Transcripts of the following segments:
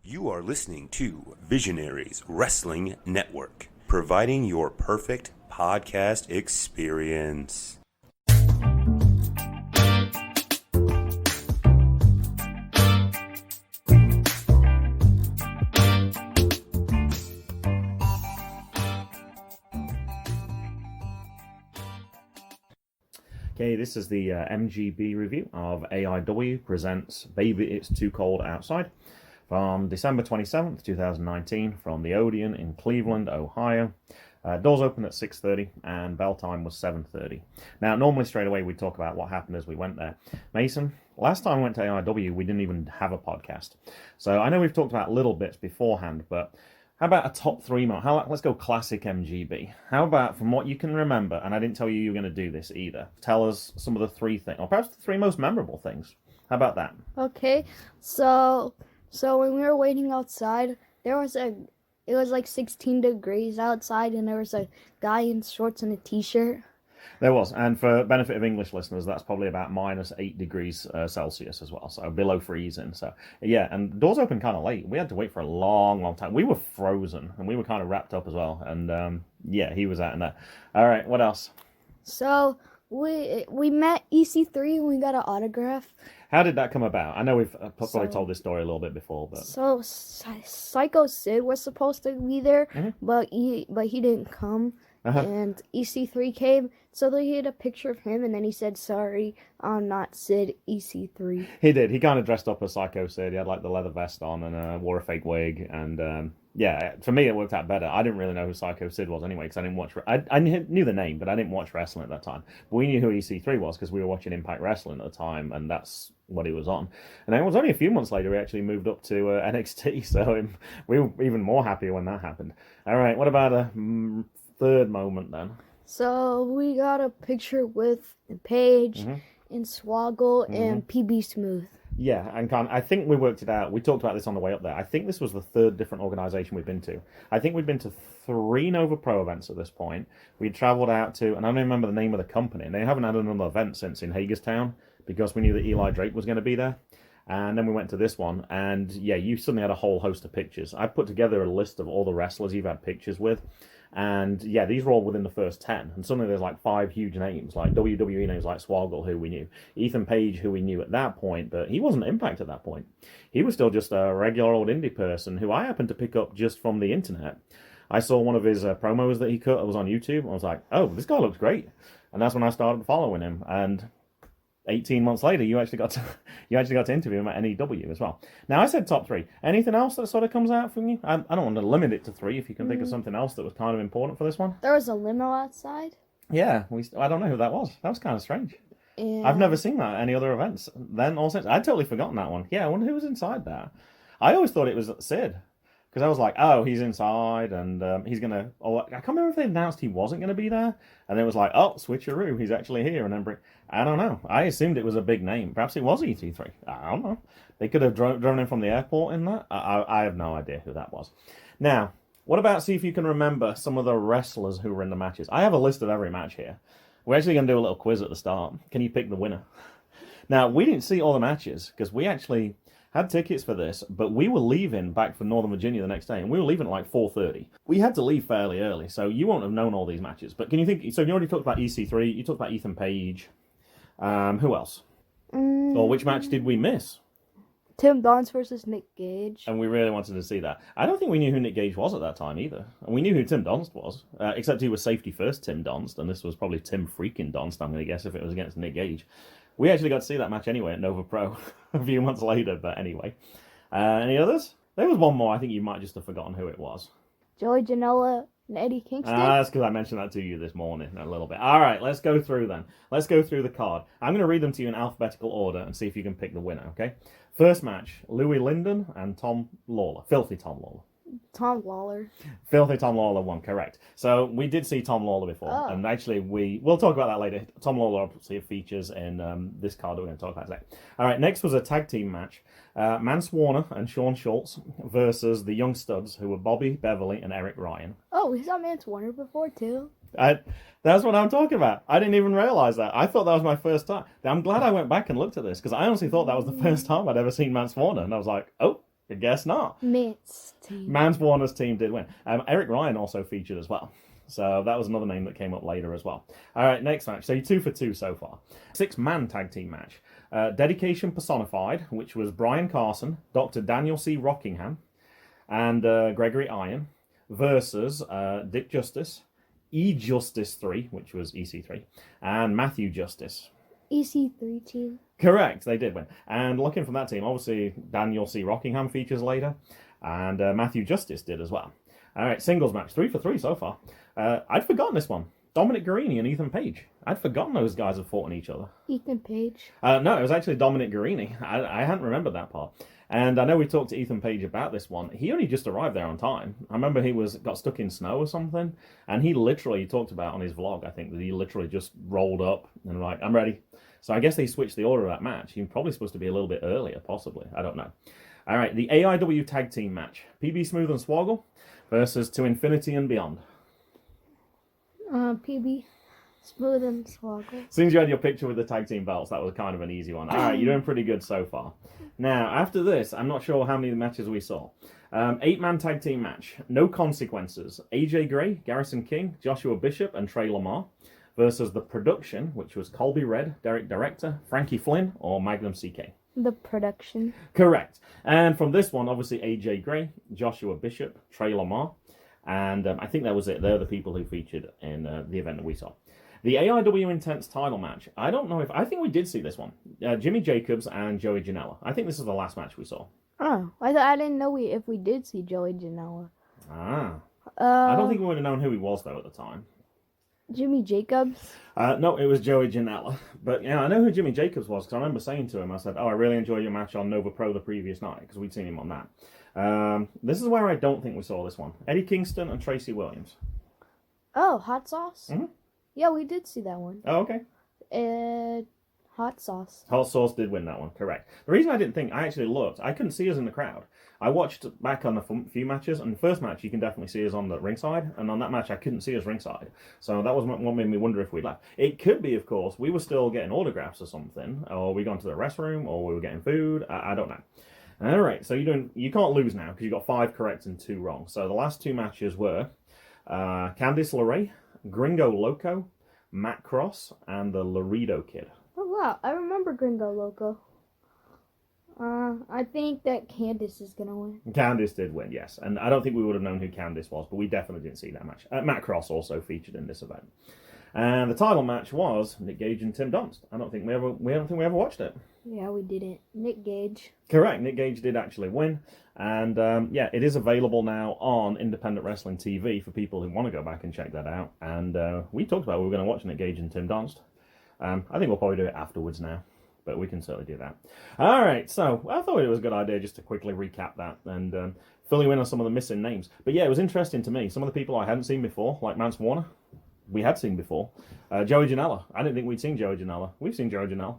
You are listening to Visionaries Wrestling Network, providing your perfect podcast experience. Okay, this is the MGB review of AIW presents Baby It's Too Cold Outside from December 27th, 2019 from the Odeon in Cleveland, Ohio. Doors opened at 6:30 and bell time was 7:30. Now, normally straight away we talk about what happened as we went there. Mason, last time I went to AIW we didn't even have a podcast. So I know we've talked about little bits beforehand, but how about a top three moment? Let's go classic MGB. How about, from what you can remember, and I didn't tell you were going to do this either, tell us some of the three things, or perhaps the three most memorable things. How about that? Okay, so when we were waiting outside, it was like 16 degrees outside, and there was a guy in shorts and a t-shirt. There was, and for benefit of English listeners, that's probably about minus 8 degrees Celsius as well, so below freezing. So yeah, and the doors opened kind of late. We had to wait for a long, long time. We were frozen, and we were kind of wrapped up as well. And yeah, he was out in there. All right, what else? So we met EC3 and we got an autograph. How did that come about? I know we've probably told this story a little bit before, but so Psycho Sid was supposed to be there, but he didn't come. And EC3 came, so they had a picture of him, and then he said, "Sorry, I'm not Sid, EC3. He did. He kind of dressed up as Psycho Sid. He had like the leather vest on and wore a fake wig. And yeah, for me it worked out better. I didn't really know who Psycho Sid was anyway, because I didn't watch. I knew the name, but I didn't watch wrestling at that time. But we knew who EC3 was because we were watching Impact Wrestling at the time, and that's what he was on. And then it was only a few months later he actually moved up to NXT, so we were even more happy when that happened. All right, what about a third moment then? So we got a picture with Paige and Swoggle and PB Smooth. Yeah, and I think we worked it out. We talked about this on the way up there. I think this was the third different organisation we've been to. I think we've been to 3 Nova Pro events at this point. We travelled out to, and I don't remember the name of the company, and they haven't had another event since in Hagerstown because we knew that Eli Drake was going to be there. And then we went to this one, and yeah, you suddenly had a whole host of pictures. I put together a list of all the wrestlers you've had pictures with. And yeah, these were all within the first 10. And suddenly there's like 5 huge names, like WWE names like Swoggle, who we knew. Ethan Page, who we knew at that point, but he wasn't Impact at that point. He was still just a regular old indie person who I happened to pick up just from the internet. I saw one of his promos that he cut. It was on YouTube. And I was like, oh, this guy looks great. And that's when I started following him. And 18 months later, you actually got to interview him at NEW as well. Now, I said top 3. Anything else that sort of comes out from you? I don't want to limit it to 3 if you can think of something else that was kind of important for this one. There was a limo outside. Yeah, I don't know who that was. That was kind of strange. Yeah. I've never seen that at any other events then or since. I'd totally forgotten that one. Yeah, I wonder who was inside that. I always thought it was Sid. Because I was like, oh, he's inside, and he's going to... Oh, I can't remember if they announced he wasn't going to be there. And then it was like, oh, switcheroo, he's actually here. And then, I don't know. I assumed it was a big name. Perhaps it was ET3. I don't know. They could have drone in from the airport in that. I have no idea who that was. Now, what about see if you can remember some of the wrestlers who were in the matches? I have a list of every match here. We're actually going to do a little quiz at the start. Can you pick the winner? Now, we didn't see all the matches, because we actually had tickets for this, but we were leaving back for Northern Virginia the next day, and we were leaving at like 4:30. We had to leave fairly early, so you won't have known all these matches. But can you think? So you already talked about EC3, you talked about Ethan Page. Who else? Or which match did we miss? Tim Donst versus Nick Gage. And we really wanted to see that. I don't think we knew who Nick Gage was at that time either. And we knew who Tim Donst was, except he was safety first Tim Donst, and this was probably Tim freaking Donst, I'm going to guess, if it was against Nick Gage. We actually got to see that match anyway at Nova Pro a few months later, but anyway. Any others? There was one more. I think you might just have forgotten who it was. Joey Janela and Eddie Kingston. That's because I mentioned that to you this morning a little bit. All right, let's go through then. Let's go through the card. I'm going to read them to you in alphabetical order and see if you can pick the winner, okay? First match, Louis Linden and Tom Lawlor. Filthy Tom Lawlor. Tom Lawlor. Filthy Tom Lawlor won, correct. So we did see Tom Lawlor before, and actually we'll talk about that later. Tom Lawlor obviously features in this card that we're going to talk about today. All right, next was a tag team match. Mance Warner and Sean Schultz versus the Young Studs, who were Bobby Beverly and Erick Ryan. Oh, we saw Mance Warner before, too. That's what I'm talking about. I didn't even realize that. I thought that was my first time. I'm glad I went back and looked at this, because I honestly thought that was the first time I'd ever seen Mance Warner, and I was like, oh, I guess not. Mance team. Mance Warner's team did win. Erick Ryan also featured as well. So that was another name that came up later as well. All right, next match. So you're 2 for 2 so far. 6-man tag team match. Dedication Personified, which was Brian Carson, Dr. Daniel C. Rockingham, and Gregory Iron, versus Dick Justice, E Justice 3, which was EC3, and Matthew Justice. EC3 team. Correct, they did win. And looking from that team, obviously Daniel C. Rockingham features later, and Matthew Justice did as well. All right, singles match, 3 for 3 so far. I'd forgotten this one. Dominic Guarini and Ethan Page. I'd forgotten those guys had fought on each other. Ethan Page? No, it was actually Dominic Guarini. I hadn't remembered that part. And I know we talked to Ethan Page about this one. He only just arrived there on time. I remember he got stuck in snow or something, and he talked about on his vlog, I think, that he literally just rolled up and like, I'm ready. So I guess they switched the order of that match. He was probably supposed to be a little bit earlier, possibly. I don't know. All right, the AIW tag team match. PB Smooth and Swoggle versus To Infinity and Beyond. PB Smooth and Swoggle. As soon as you had your picture with the tag team belts, that was kind of an easy one. All right, you're doing pretty good so far. Now, after this, I'm not sure how many matches we saw. 8-man tag team match. No consequences. AJ Gray, Garrison King, Joshua Bishop, and Trey Lamar versus The Production, which was Colby Red, Derek Director, Frankie Flynn, or Magnum CK. The Production. Correct. And from this one, obviously, AJ Gray, Joshua Bishop, Trey Lamar, and I think that was it. They're the people who featured in the event that we saw. The AIW Intense title match. I think we did see this one. Jimmy Jacobs and Joey Janela. I think this is the last match we saw. Oh, I didn't know if we did see Joey Janela. I don't think we would have known who he was, though, at the time. Jimmy Jacobs? No, it was Joey Janela. But yeah, I know who Jimmy Jacobs was, because I remember saying to him, I said, I really enjoyed your match on Nova Pro the previous night, because we'd seen him on that. This is where I don't think we saw this one. Eddie Kingston and Tracy Williams. Oh, Hot Sauce? Mm-hmm. Yeah, we did see that one. Oh, okay. Hot Sauce. Hot Sauce did win that one, correct. The reason I didn't think, I actually looked, I couldn't see us in the crowd. I watched back on a few matches, and the first match you can definitely see us on the ringside, and on that match I couldn't see us ringside. So that was what made me wonder if we'd left. It could be, of course, we were still getting autographs or something, or we gone to the restroom, or we were getting food, I don't know. Alright, so you can't lose now, because you got 5 correct and 2 wrong. So the last 2 matches were Candice LeRae, Gringo Loco, Matt Cross, and the Laredo Kid. Oh, wow. I remember Gringo Loco. I think that Candice is going to win. Candice did win, yes. And I don't think we would have known who Candice was, but we definitely didn't see that match. Matt Cross also featured in this event. And the title match was Nick Gage and Tim Donst. I don't think we ever watched it. Yeah, we didn't. Nick Gage. Correct. Nick Gage did actually win. And yeah, it is available now on Independent Wrestling TV for people who want to go back and check that out. And we talked about we were going to watch Nick Gage and Tim Donst. I think we'll probably do it afterwards now, but we can certainly do that. All right, so I thought it was a good idea just to quickly recap that and fill you in on some of the missing names. But yeah, it was interesting to me. Some of the people I hadn't seen before, like Mance Warner, we had seen before. Joey Janela. I didn't think we'd seen Joey Janela. We've seen Joey Janela.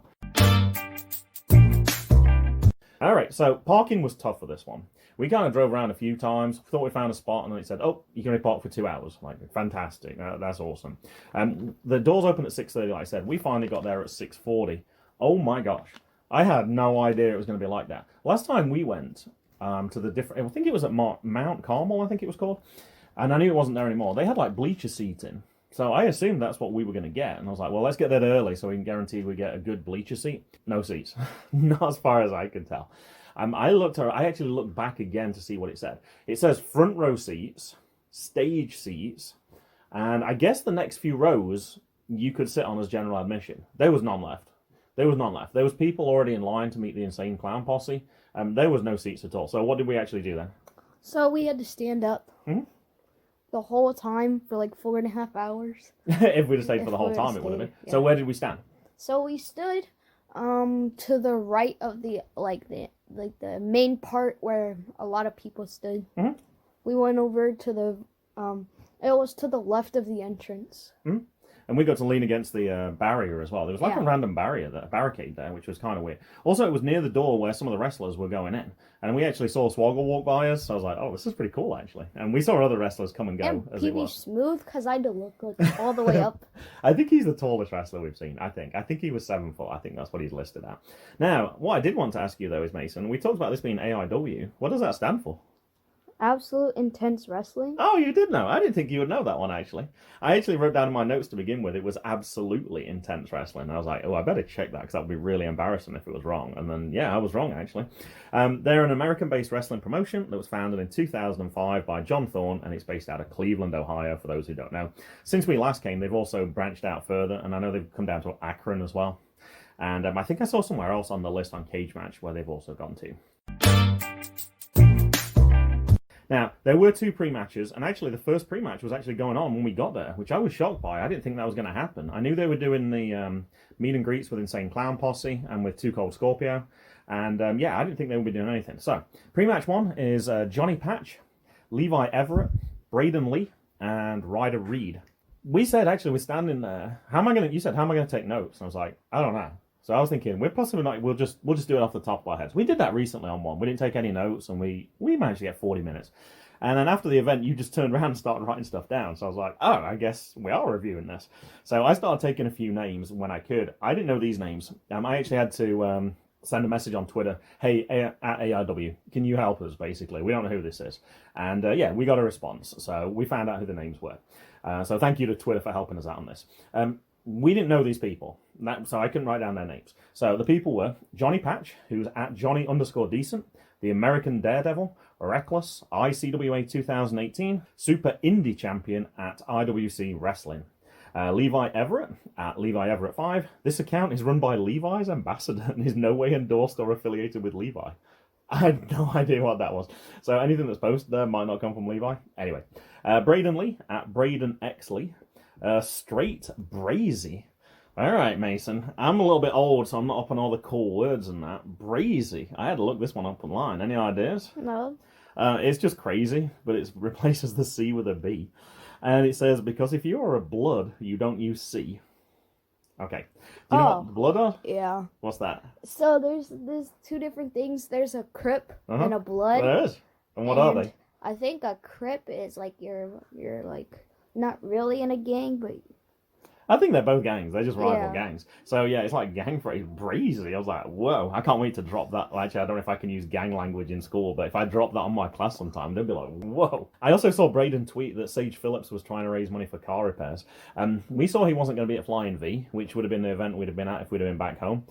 All right, so parking was tough for this one. We kind of drove around a few times, thought we found a spot, and then it said, oh, you can only park for 2 hours. Like, fantastic. That's awesome. The doors open at 6:30, like I said. We finally got there at 6:40. Oh, my gosh. I had no idea it was going to be like that. Last time we went to the different... I think it was at Mount Carmel, I think it was called. And I knew it wasn't there anymore. They had, like, bleacher seating. So I assumed that's what we were going to get. And I was like, well, let's get that early so we can guarantee we get a good bleacher seat. No seats. Not as far as I could tell. I actually looked back again to see what it said. It says front row seats, stage seats, and I guess the next few rows you could sit on as general admission. There was none left. There was people already in line to meet the Insane Clown Posse. There was no seats at all. So what did we actually do then? So we had to stand up the whole time for like 4.5 hours. If we'd have stayed for the whole time, it would have been. Yeah. So where did we stand? So we stood to the right of the main part where a lot of people stood. We went over to the it was to the left of the entrance. And we got to lean against the barrier as well. There was like a random barricade there, which was kind of weird. Also, it was near the door where some of the wrestlers were going in. And we actually saw Swoggle walk by us, so I was like, oh, this is pretty cool, actually. And we saw other wrestlers come and go and as it was. Smooth, because I had to look like, all the way up. I think he's the tallest wrestler we've seen, I think. I think he was 7 foot. I think that's what he's listed at. Now, what I did want to ask you, though, is, Mason, we talked about this being AIW. What does that stand for? Absolute Intense Wrestling. Oh, you did know. I didn't think you would know that one, actually. I actually wrote down in my notes to begin with, it was Absolutely Intense Wrestling. And I was like, oh, I better check that, because that would be really embarrassing if it was wrong. And then, yeah, I was wrong, actually. They're an American-based wrestling promotion that was founded in 2005 by John Thorne, and it's based out of Cleveland, Ohio, for those who don't know. Since we last came, they've also branched out further, and I know they've come down to Akron as well. And I think I saw somewhere else on the list on Cage Match where they've also gone to. Now, there were 2 pre-matches, and actually the first pre-match was actually going on when we got there, which I was shocked by. I didn't think that was going to happen. I knew they were doing the meet and greets with Insane Clown Posse and with 2 Cold Scorpio, and yeah, I didn't think they would be doing anything. So, pre-match 1 is Johnny Patch, Levi Everett, Brayden Lee, and Ryder Reid. We said, actually, we're standing there, you said, how am I going to take notes? And I was like, I don't know. So I was thinking, we're possibly not, we'll just do it off the top of our heads. We did that recently on one. We didn't take any notes, and we managed to get 40 minutes. And then after the event, you just turned around and started writing stuff down. So I was like, oh, I guess we are reviewing this. So I started taking a few names when I could. I didn't know these names. I actually had to send a message on Twitter, hey, at AIW, can you help us, basically? We don't know who this is. And yeah, we got a response. So we found out who the names were. So thank you to Twitter for helping us out on this. We didn't know these people, so I couldn't write down their names. So the people were Johnny Patch, who's at Johnny_Decent, the American Daredevil, Reckless, ICWA 2018, Super Indie Champion at IWC Wrestling. Levi Everett at Levi Everett 5. This account is run by Levi's ambassador and is no way endorsed or affiliated with Levi. I had no idea what that was. So anything that's posted there might not come from Levi. Anyway, Brayden Lee at Brayden X Lee. Straight Brazy. Alright, Mason. I'm a little bit old, so I'm not up on all the cool words and that. Brazy. I had to look this one up online. Any ideas? No. It's just crazy, but it replaces the C with a B. And it says, because if you are a blood, you don't use C. Okay. Do you know what blood are? Yeah. What's that? So there's 2 different things. There's a Crip and a blood. There is. And what are they? I think a Crip is like you're like not really in a gang, but I think they're both gangs. They're just rival gangs. So, yeah, it's like gang phrase. Brazy. I was like, whoa. I can't wait to drop that. Actually, I don't know if I can use gang language in school, but if I drop that on my class sometime, they'll be like, whoa. I also saw Brayden tweet that Sage Phillips was trying to raise money for car repairs. We saw he wasn't going to be at Flying V, which would have been the event we'd have been at if we'd have been back home.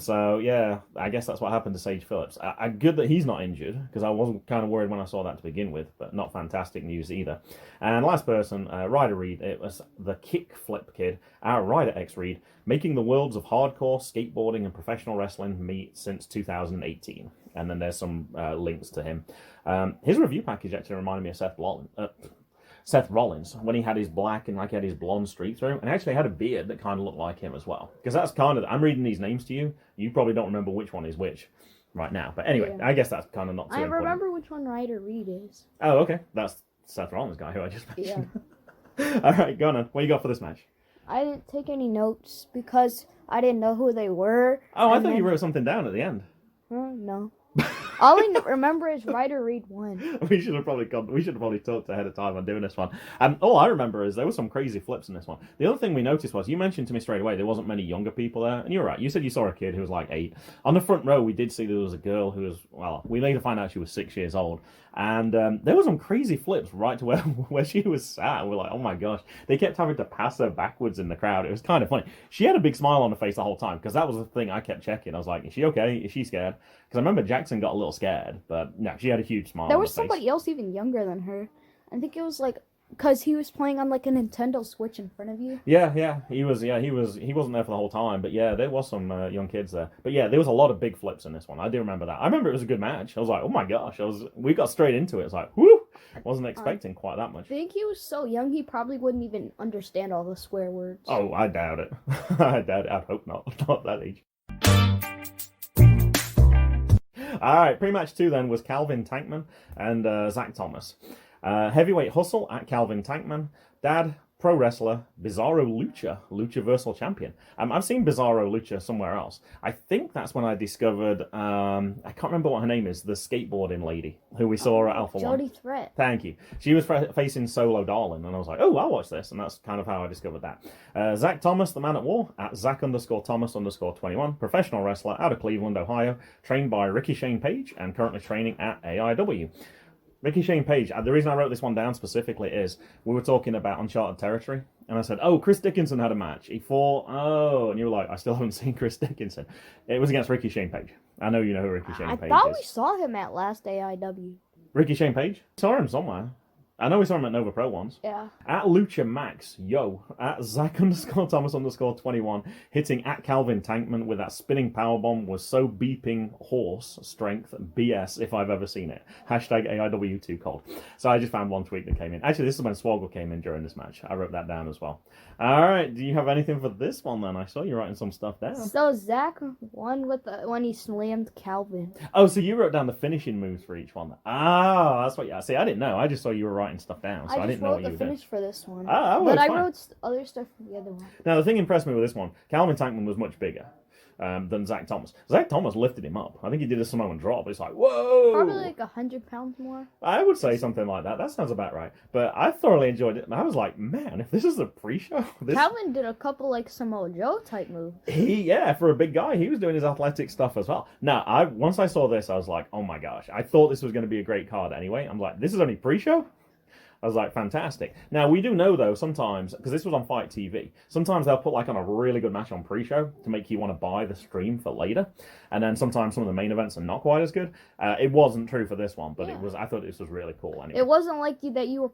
So, yeah, I guess that's what happened to Sage Phillips. Good that he's not injured, because I wasn't kind of worried when I saw that to begin with, but not fantastic news either. And last person, Ryder Reid. It was the Kickflip Kid, our Ryder X Reid, making the worlds of hardcore, skateboarding, and professional wrestling meet since 2018. And then there's some links to him. His review package actually reminded me of Seth Rollins, when he had his black and like he had his blonde streak through, and actually had a beard that kind of looked like him as well. Because that's kind of, I'm reading these names to you, you probably don't remember which one is which right now. But anyway, I guess that's kind of not too important. I remember which one Ryder Reid is. Oh, okay. That's Seth Rollins guy who I just mentioned. Yeah. All right, go on. What you got for this match? I didn't take any notes because I didn't know who they were. Oh, I thought you wrote something down at the end. No. All I remember is Ryder Reid won. We should have probably talked ahead of time on doing this one. All I remember is there were some crazy flips in this one. The other thing we noticed was, you mentioned to me straight away, there wasn't many younger people there. And you're right, you said you saw a kid who was like 8. On the front row, we did see there was a girl who was, well, we later find out she was 6 years old. And there were some crazy flips right to where she was sat. We're like, oh my gosh. They kept having to pass her backwards in the crowd. It was kind of funny. She had a big smile on her face the whole time, because that was the thing I kept checking. I was like, is she okay? Is she scared? Because I remember Jackson got a little scared, but no, she had a huge smile on her face. There was somebody else even younger than her. I think it was like, because he was playing on like a Nintendo Switch in front of you. Yeah, he wasn't there for the whole time, but yeah, there was some young kids there. But yeah, there was a lot of big flips in this one. I do remember that. I remember it was a good match. I was like, oh my gosh, we got straight into it. It's like, whoo! Wasn't expecting quite that much. I think he was so young, he probably wouldn't even understand all the swear words. Oh, I doubt it. I doubt it. I'd hope not. Not that age. Alright, pre-match 2 then was Calvin Tankman and Zach Thomas. Heavyweight Hustle at Calvin Tankman. Dad, pro wrestler Bizarro Lucha, Luchaversal champion. I've seen Bizarro Lucha somewhere else. I think that's when I discovered, I can't remember what her name is, the skateboarding lady who we saw at Alpha One. Jody Threat. Thank you. She was facing Solo Darling, and I was like, oh, I'll watch this, and that's kind of how I discovered that. Zach Thomas, the man at war, at Zach_Thomas_21, professional wrestler out of Cleveland, Ohio, trained by Ricky Shane Page, and currently training at AIW. Ricky Shane Page, the reason I wrote this one down specifically is we were talking about Uncharted Territory, and I said, oh, Chris Dickinson had a match. He fought, and you were like, I still haven't seen Chris Dickinson. It was against Ricky Shane Page. I know you know who Ricky Shane Page is. I thought we saw him at last AIW. Ricky Shane Page? Saw him somewhere. I know we saw him at Nova Pro once. Yeah. At Lucha Max, at Zach_Thomas_21, hitting at Calvin Tankman with that spinning powerbomb was so beeping horse strength BS if I've ever seen it. Hashtag AIW 2Cold. So I just found one tweet that came in. Actually, this is when Swoggle came in during this match. I wrote that down as well. All right, do you have anything for this one then? I saw you writing some stuff down. So Zach won with when he slammed Calvin. Oh, so you wrote down the finishing moves for each one. Ah, that's what. Yeah. See, I didn't know. I just saw you were writing stuff down, so I didn't know what you were doing. I just wrote the finish for this one. But I wrote other stuff for the other one. Now, the thing impressed me with this one, Calvin Tankman was much bigger than Zach Thomas. Zach Thomas lifted him up. I think he did a Samoan drop. It's like, whoa! Probably like 100 pounds more. I would say something like that. That sounds about right. But I thoroughly enjoyed it. I was like, man, if this is a pre-show... Calvin did a couple like Samoa Joe type moves. For a big guy, he was doing his athletic stuff as well. Now, once I saw this, I was like, oh my gosh. I thought this was going to be a great card anyway. I'm like, this is only pre-show? I was like, fantastic. Now, we do know, though, sometimes, because this was on Fight TV, sometimes they'll put, like, on a really good match on pre-show to make you want to buy the stream for later. And then sometimes some of the main events are not quite as good. It wasn't true for this one, but I thought this was really cool anyway. It wasn't like that you were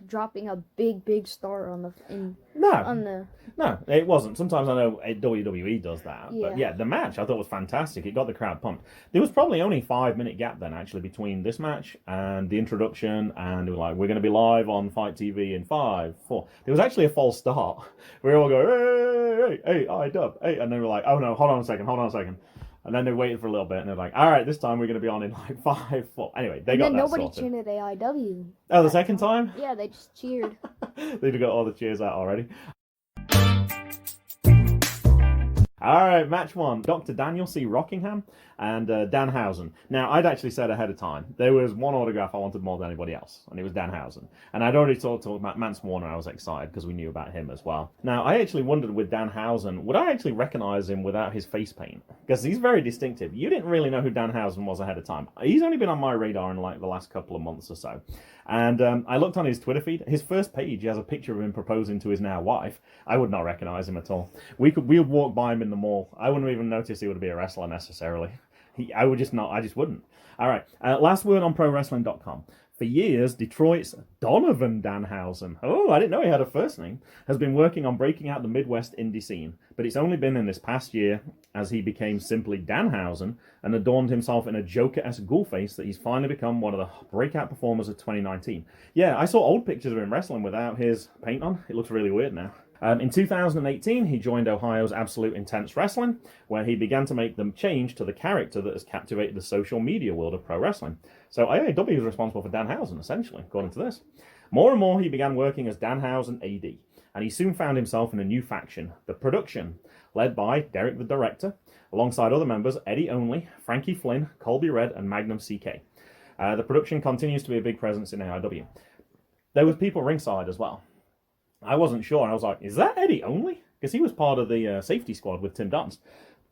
dropping a big star on the... No, it wasn't. Sometimes I know WWE does that. Yeah. But yeah, the match I thought was fantastic. It got the crowd pumped. There was probably only a 5-minute gap then, actually, between this match and the introduction, and it was like, we're going to be live on Fight TV in 5, 4. There was actually a false start. We all go, hey, I-dub, hey, and they were like, oh no, hold on a second. And then they waited for a little bit, and they're like, all right, this time we're going to be on in like 5, 4. Anyway, they got that sorted. Nobody cheered at AIW. Oh, the second time? Yeah, they just cheered. They'd got all the cheers out already. All right, match 1. Dr. Daniel C. Rockingham and Danhausen. Now, I'd actually said ahead of time, there was one autograph I wanted more than anybody else, and it was Danhausen. And I'd already talked about Mance Warner. I was excited because we knew about him as well. Now, I actually wondered with Danhausen, would I actually recognize him without his face paint? Because he's very distinctive. You didn't really know who Danhausen was ahead of time. He's only been on my radar in like the last couple of months or so. And I looked on his Twitter feed. His first page, he has a picture of him proposing to his now wife. I would not recognize him at all. We would walk by him in the mall. I wouldn't even notice he would be a wrestler necessarily. I just wouldn't. All right. Last word on ProWrestling.com. For years, Detroit's Donovan Danhausen, I didn't know he had a first name, has been working on breaking out the Midwest indie scene. But it's only been in this past year, as he became simply Danhausen and adorned himself in a Joker-esque ghoul face, that he's finally become one of the breakout performers of 2019. Yeah, I saw old pictures of him wrestling without his paint on. It looks really weird now. In 2018, he joined Ohio's Absolute Intense Wrestling, where he began to make the change to the character that has captivated the social media world of pro wrestling. So AAW is responsible for Danhausen, essentially, according to this. More and more, he began working as Danhausen AD, and he soon found himself in a new faction, the Production, led by Derek the Director, alongside other members Eddie Only, Frankie Flynn, Colby Red, and Magnum CK. The Production continues to be a big presence in AIW. There was people ringside as well. I wasn't sure. I was like, is that Eddie Only? Because he was part of the safety squad with Tim Dunst.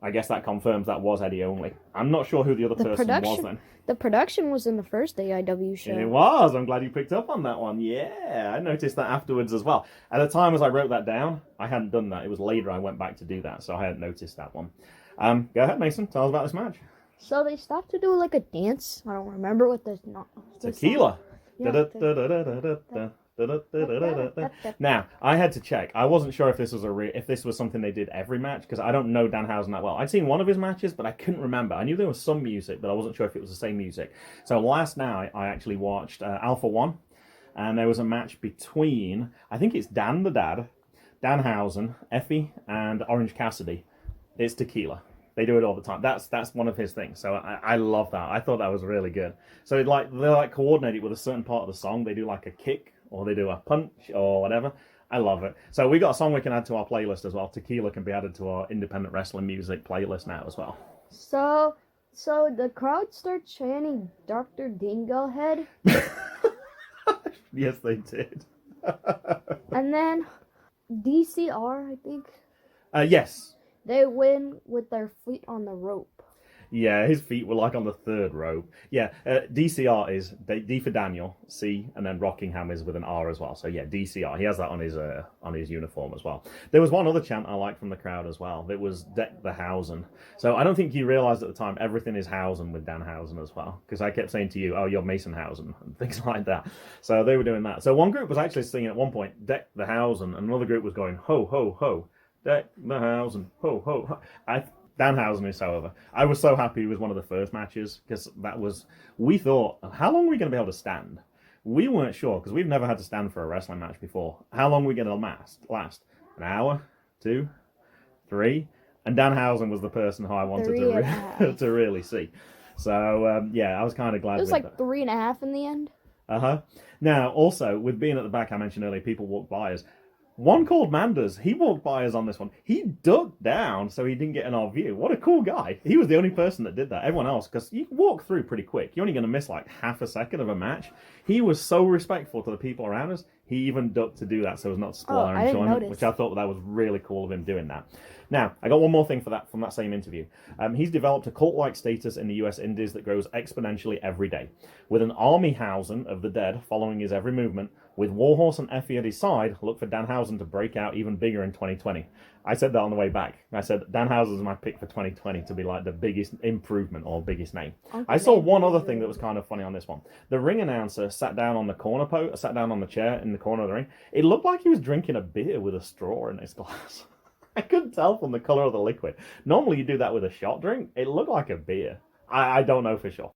I guess that confirms that was Eddie Only. I'm not sure who the other person was then. The Production was in the first AIW show. It was. I'm glad you picked up on that one. Yeah, I noticed that afterwards as well. At the time as I wrote that down, I hadn't done that. It was later I went back to do that, so I hadn't noticed that one. Go ahead, Mason. Tell us about this match. So they stopped to do like a dance. I don't remember what the... Tequila. Yeah. Now, I had to check. I wasn't sure if this was if this was something they did every match, because I don't know Danhausen that well. I'd seen one of his matches, but I couldn't remember. I knew there was some music, but I wasn't sure if it was the same music. So last night, I actually watched Alpha 1, and there was a match between, I think it's Dan the Dad, Danhausen, Effie, and Orange Cassidy. It's Tequila. They do it all the time. That's one of his things. So I love that. I thought that was really good. So they coordinate it with a certain part of the song. They do like a kick, or they do a punch, or whatever. I love it. So we got a song we can add to our playlist as well. Tequila can be added to our independent wrestling music playlist now as well. So the crowd starts chanting Dr. Dingo Head. Yes, they did. And then DCR, I think. Yes. They win with their feet on the rope. Yeah, his feet were like on the third rope. Yeah, DCR is D for Daniel, C, and then Rockingham is with an R as well. So yeah, DCR. He has that on his uniform as well. There was one other chant I liked from the crowd as well. It was Deck the Hausen. So I don't think you realised at the time everything is Hausen with Danhausen as well. Because I kept saying to you, oh, you're Masonhausen, and things like that. So they were doing that. So one group was actually singing at one point, Deck the Hausen, and another group was going, ho, ho, ho, Deck the Hausen, ho, ho, ho. Danhausen is, however, I was so happy it was one of the first matches, because we thought, how long are we going to be able to stand? We weren't sure, because we've never had to stand for a wrestling match before. How long are we going to last? An hour? 2? 3? And Danhausen was the person who I wanted to really see. So, I was kind of glad. It was like 3.5 in the end. Now, also, with being at the back, I mentioned earlier, people walk by us. One called Manders, he walked by us on this one. He ducked down so he didn't get in our view. What a cool guy. He was the only person that did that. Everyone else, because you walk through pretty quick. You're only going to miss like half a second of a match. He was so respectful to the people around us, he even ducked to do that so as not to spoil our enjoyment, which I thought that was really cool of him doing that. Now, I got one more thing from that same interview. He's developed a cult-like status in the US Indies that grows exponentially every day. With an army Hausen of the dead following his every movement, with Warhorse and Effie at his side, look for Danhausen to break out even bigger in 2020. I said that on the way back. I said Danhausen is my pick for 2020 to be like the biggest improvement or biggest name. I saw one other thing that was kind of funny on this one. The ring announcer sat down on the chair in the corner of the ring. It looked like he was drinking a beer with a straw in his glass. I couldn't tell from the colour of the liquid. Normally you do that with a shot drink. It looked like a beer. I don't know for sure.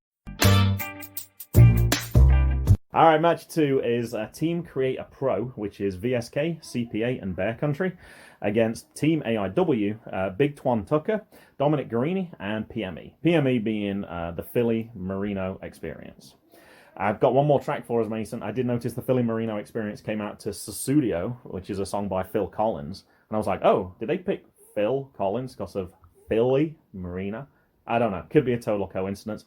All right, match 2 is Team Create a Pro, which is VSK, CPA, and Bear Country, against Team AIW, Big Twan Tucker, Dominic Guarini, and PME. PME being the Philly Marino Experience. I've got one more track for us, Mason. I did notice the Philly Marino Experience came out to Susudio, which is a song by Phil Collins. And I was like, oh, did they pick Phil Collins because of Philly Marino? I don't know. Could be a total coincidence.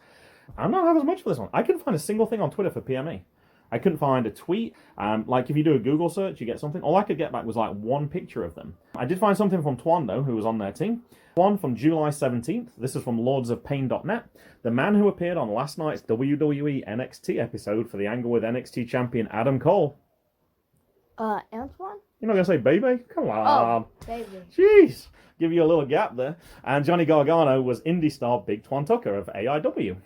I'm not having as much for this one. I couldn't find a single thing on Twitter for PME. I couldn't find a tweet. Like if you do a Google search, you get something. All I could get back was like one picture of them. I did find something from Twan, though, who was on their team. Twan from July 17th. This is from lordsofpain.net. The man who appeared on last night's WWE NXT episode for the angle with NXT champion Adam Cole. Antoine? You're not going to say baby? Come on. Oh, baby. Jeez. Give you a little gap there. And Johnny Gargano was indie star Big Twan Tucker of AIW.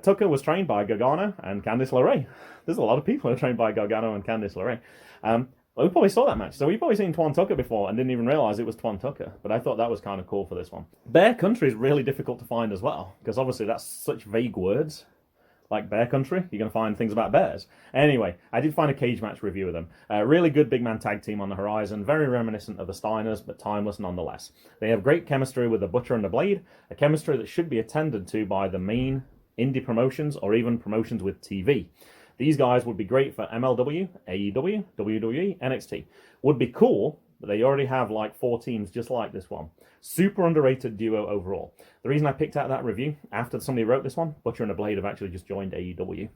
Tucker was trained by Gargano and Candice LeRae. There's a lot of people who are trained by Gargano and Candice LeRae. We probably saw that match. So we've probably seen Twan Tucker before and didn't even realise it was Twan Tucker. But I thought that was kind of cool for this one. Bear Country is really difficult to find as well, because obviously that's such vague words. Like Bear Country, you're going to find things about bears. Anyway, I did find a cage match review of them. Really good big man tag team on the horizon, very reminiscent of the Steiners, but timeless nonetheless. They have great chemistry with the Butcher and the Blade, a chemistry that should be attended to by the main indie promotions or even promotions with TV. These guys would be great for MLW, AEW, WWE, NXT. Would be cool, but they already have like 4 teams just like this one. Super underrated duo overall. The reason I picked out that review, after somebody wrote this one, Butcher and the Blade have actually just joined AEW.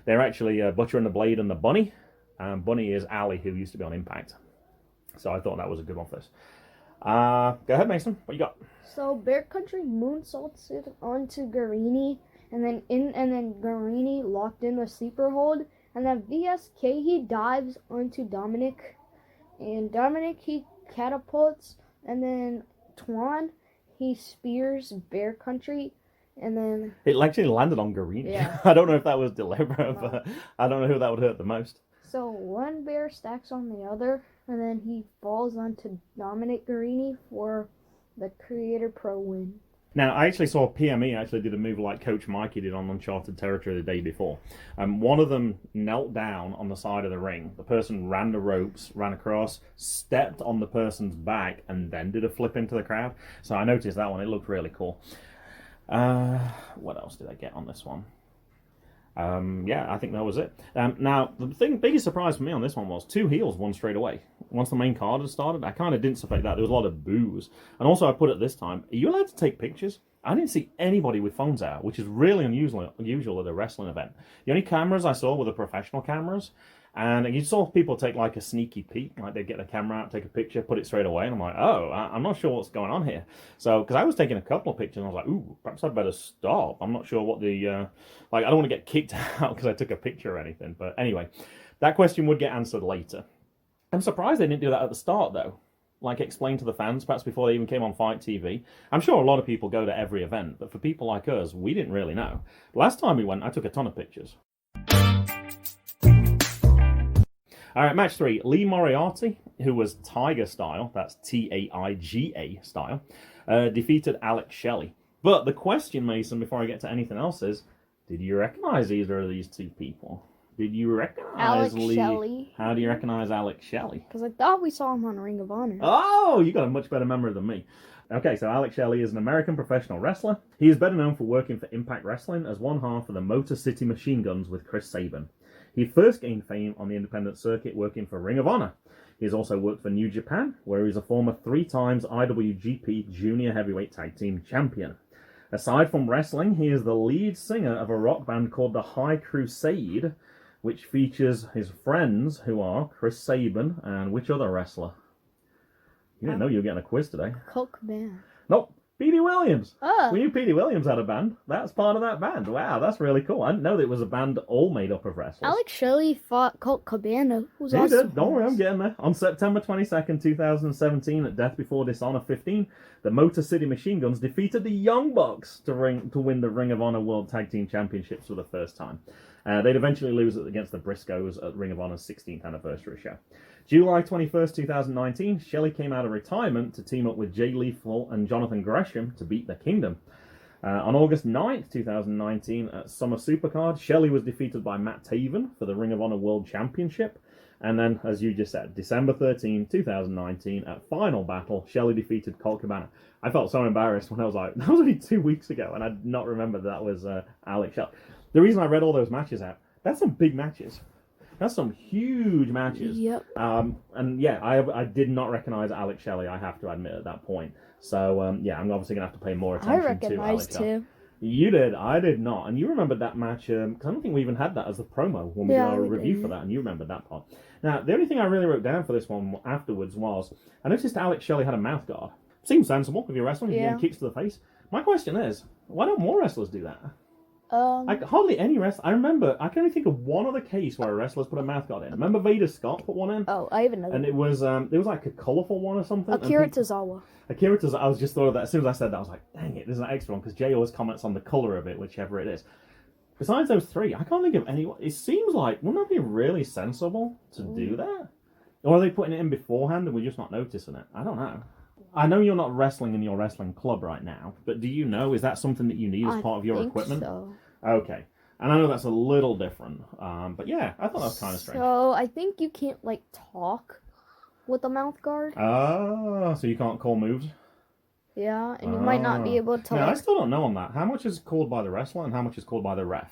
They're actually Butcher and the Blade and the Bunny. Bunny is Ali, who used to be on Impact. So I thought that was a good one for this. Go ahead, Mason. What you got? So Bear Country moonsaults it onto Guarini, and then Guarini locked in the sleeper hold, and then VSK he dives onto Dominic, and Dominic he catapults, and then Twan he spears Bear Country, and then it actually landed on Guarini. Yeah. I don't know if that was deliberate, but I don't know who that would hurt the most. So one bear stacks on the other, and then he falls onto Dominic Guarini for the Creator Pro win. Now, I actually saw PME actually did a move like Coach Mikey did on Uncharted Territory the day before. One of them knelt down on the side of the ring. The person ran the ropes, ran across, stepped on the person's back, and then did a flip into the crowd. So I noticed that one. It looked really cool. What else did I get on this one? Yeah, I think that was it. Now, the biggest surprise for me on this one was 2 heels won straight away. Once the main card had started, I kind of didn't suspect that. There was a lot of boos. And also, I put it this time, are you allowed to take pictures? I didn't see anybody with phones out, which is really unusual at a wrestling event. The only cameras I saw were the professional cameras. And you saw people take like a sneaky peek, like they'd get the camera out, take a picture, put it straight away, and I'm like, oh, I'm not sure what's going on here. So, because I was taking a couple of pictures, and I was like, ooh, perhaps I'd better stop. I'm not sure what the, I don't want to get kicked out because I took a picture or anything. But anyway, that question would get answered later. I'm surprised they didn't do that at the start, though. Like, explain to the fans, perhaps before they even came on Fight TV. I'm sure a lot of people go to every event, but for people like us, we didn't really know. Last time we went, I took a ton of pictures. All right, match 3. Lee Moriaty, who was Tiger style, that's Taiga style, defeated Alex Shelley. But the question, Mason, before I get to anything else is, did you recognize either of these 2 people? Did you recognize Alex Lee? Shelley. How do you recognize Alex Shelley? Because I thought we saw him on Ring of Honor. Oh, you got a much better memory than me. Okay, so Alex Shelley is an American professional wrestler. He is better known for working for Impact Wrestling as one half of the Motor City Machine Guns with Chris Sabin. He first gained fame on the independent circuit working for Ring of Honor. He has also worked for New Japan, where he's a former 3 times IWGP Junior Heavyweight Tag Team Champion. Aside from wrestling, he is the lead singer of a rock band called the High Crusade, which features his friends, who are Chris Sabin and which other wrestler? You didn't know you were getting a quiz today. Colt Cabana. Nope. Petey Williams. Oh. We knew Petey Williams had a band. That's part of that band. Wow, that's really cool. I didn't know that it was a band all made up of wrestlers. Alex Shelley fought Colt Cabana. Who's He awesome. did. Don't worry, I'm getting there. On September 22nd, 2017, at Death Before Dishonor 15, the Motor City Machine Guns defeated the Young Bucks to win the Ring of Honor World Tag Team Championships for the first time. They'd eventually lose against the Briscoes at Ring of Honor's 16th anniversary show. July 21st, 2019, Shelley came out of retirement to team up with Jay Lethal and Jonathan Gresham to beat the Kingdom. On August 9th, 2019, at Summer Supercard, Shelley was defeated by Matt Taven for the Ring of Honor World Championship. And then, as you just said, December 13, 2019, at Final Battle, Shelley defeated Colt Cabana. I felt so embarrassed when I was like, that was only 2 weeks ago, and I did not remember that was Alex Shelley. The reason I read all those matches out, that's some big matches. That's some huge matches. Yep. And yeah, I did not recognize Alex Shelley, I have to admit, at that point. So, yeah, I'm obviously going to have to pay more attention to Alex Shelley. I recognized him. You did, I did not. And you remembered that match, because I don't think we even had that as a promo when we did our review for that, and you remembered that part. Now, the only thing I really wrote down for this one afterwards was, I noticed Alex Shelley had a mouth guard. Seems sensible if you're wrestling, you're getting kicks to the face. My question is, why don't more wrestlers do that? Hardly any wrestler. I can only think of one other case where a wrestler's put a mouth guard in. Remember Vader Scott put one in? Oh, I even know. And it was like a colourful one or something. Akira Tozawa. Akira Tozawa. I was just thought of that as soon as I said that. I was like, dang it, there's an extra one because Jay always comments on the colour of it, whichever it is. Besides those 3, I can't think of anyone. It seems like wouldn't that be really sensible to do that? Or are they putting it in beforehand and we're just not noticing it? I don't know. I know you're not wrestling in your wrestling club right now, but do you know, is that something that you need as part of your equipment? So. Okay. And I know that's a little different, but yeah, I thought that was kind of strange. So, I think you can't, talk with a mouth guard. Oh, so you can't call moves? Yeah, and you might not be able to, I still don't know on that. How much is called by the wrestler and how much is called by the ref?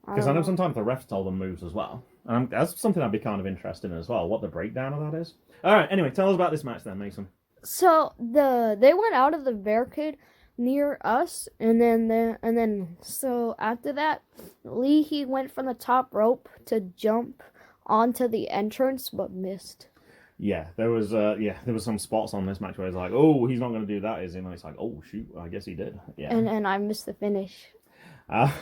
Because I know sometimes the refs tell them moves as well. And that's something I'd be kind of interested in as well, what the breakdown of that is. All right, anyway, tell us about this match then, Mason. So, they went out of the barricade near us, and then so after that, Lee, he went from the top rope to jump onto the entrance, but missed. Yeah, there was some spots on this match where it's like, oh, he's not going to do that, is he? And it's like, oh, shoot, I guess he did. Yeah. And I missed the finish. I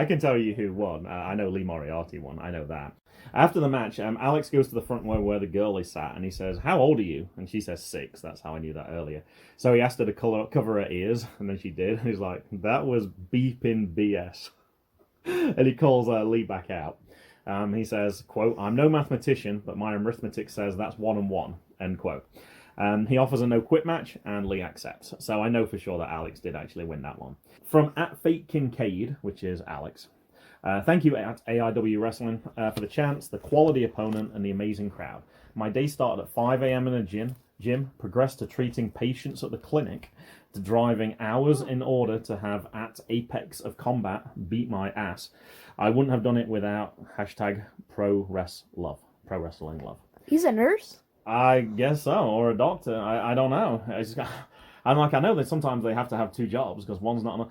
can tell you who won. I know Lee Moriarty won. I know that. After the match, Alex goes to the front row where the girl is sat, and he says, how old are you? And she says 6. That's how I knew that earlier. So he asked her to cover her ears, and then she did. And he's like, that was beeping BS. And he calls Lee back out. He says, quote, I'm no mathematician, but my arithmetic says that's 1 and 1, end quote. He offers a no-quit match, and Lee accepts. So I know for sure that Alex did actually win that one. From @FateKincaid, which is Alex, Thank you at AIW Wrestling for the chance, the quality opponent, and the amazing crowd. My day started at 5 a.m. in a gym, progressed to treating patients at the clinic, to driving hours in order to have at Apex of Combat beat my ass. I wouldn't have done it without hashtag pro wrestling love. He's a nurse? I guess so, or a doctor. I don't know. I know that sometimes they have to have 2 jobs because one's not enough.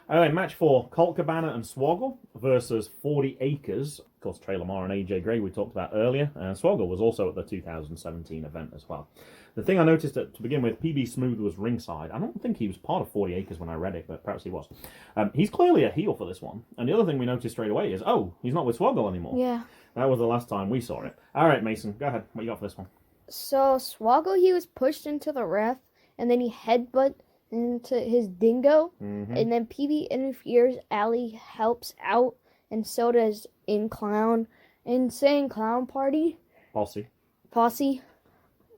Anyway, match 4, Colt Cabana and Swoggle versus 40 Acres. Of course, Trey Lamar and AJ Gray we talked about earlier. And Swoggle was also at the 2017 event as well. The thing I noticed to begin with, PB Smooth was ringside. I don't think he was part of 40 Acres when I read it, but perhaps he was. He's clearly a heel for this one. And the other thing we noticed straight away is, he's not with Swoggle anymore. Yeah. That was the last time we saw it. All right, Mason, go ahead. What you got for this one? So, Swoggle, he was pushed into the ref, and then he headbutt into his dingo, and then PB interferes, Allie helps out, and so does Insane Clown Party. Posse.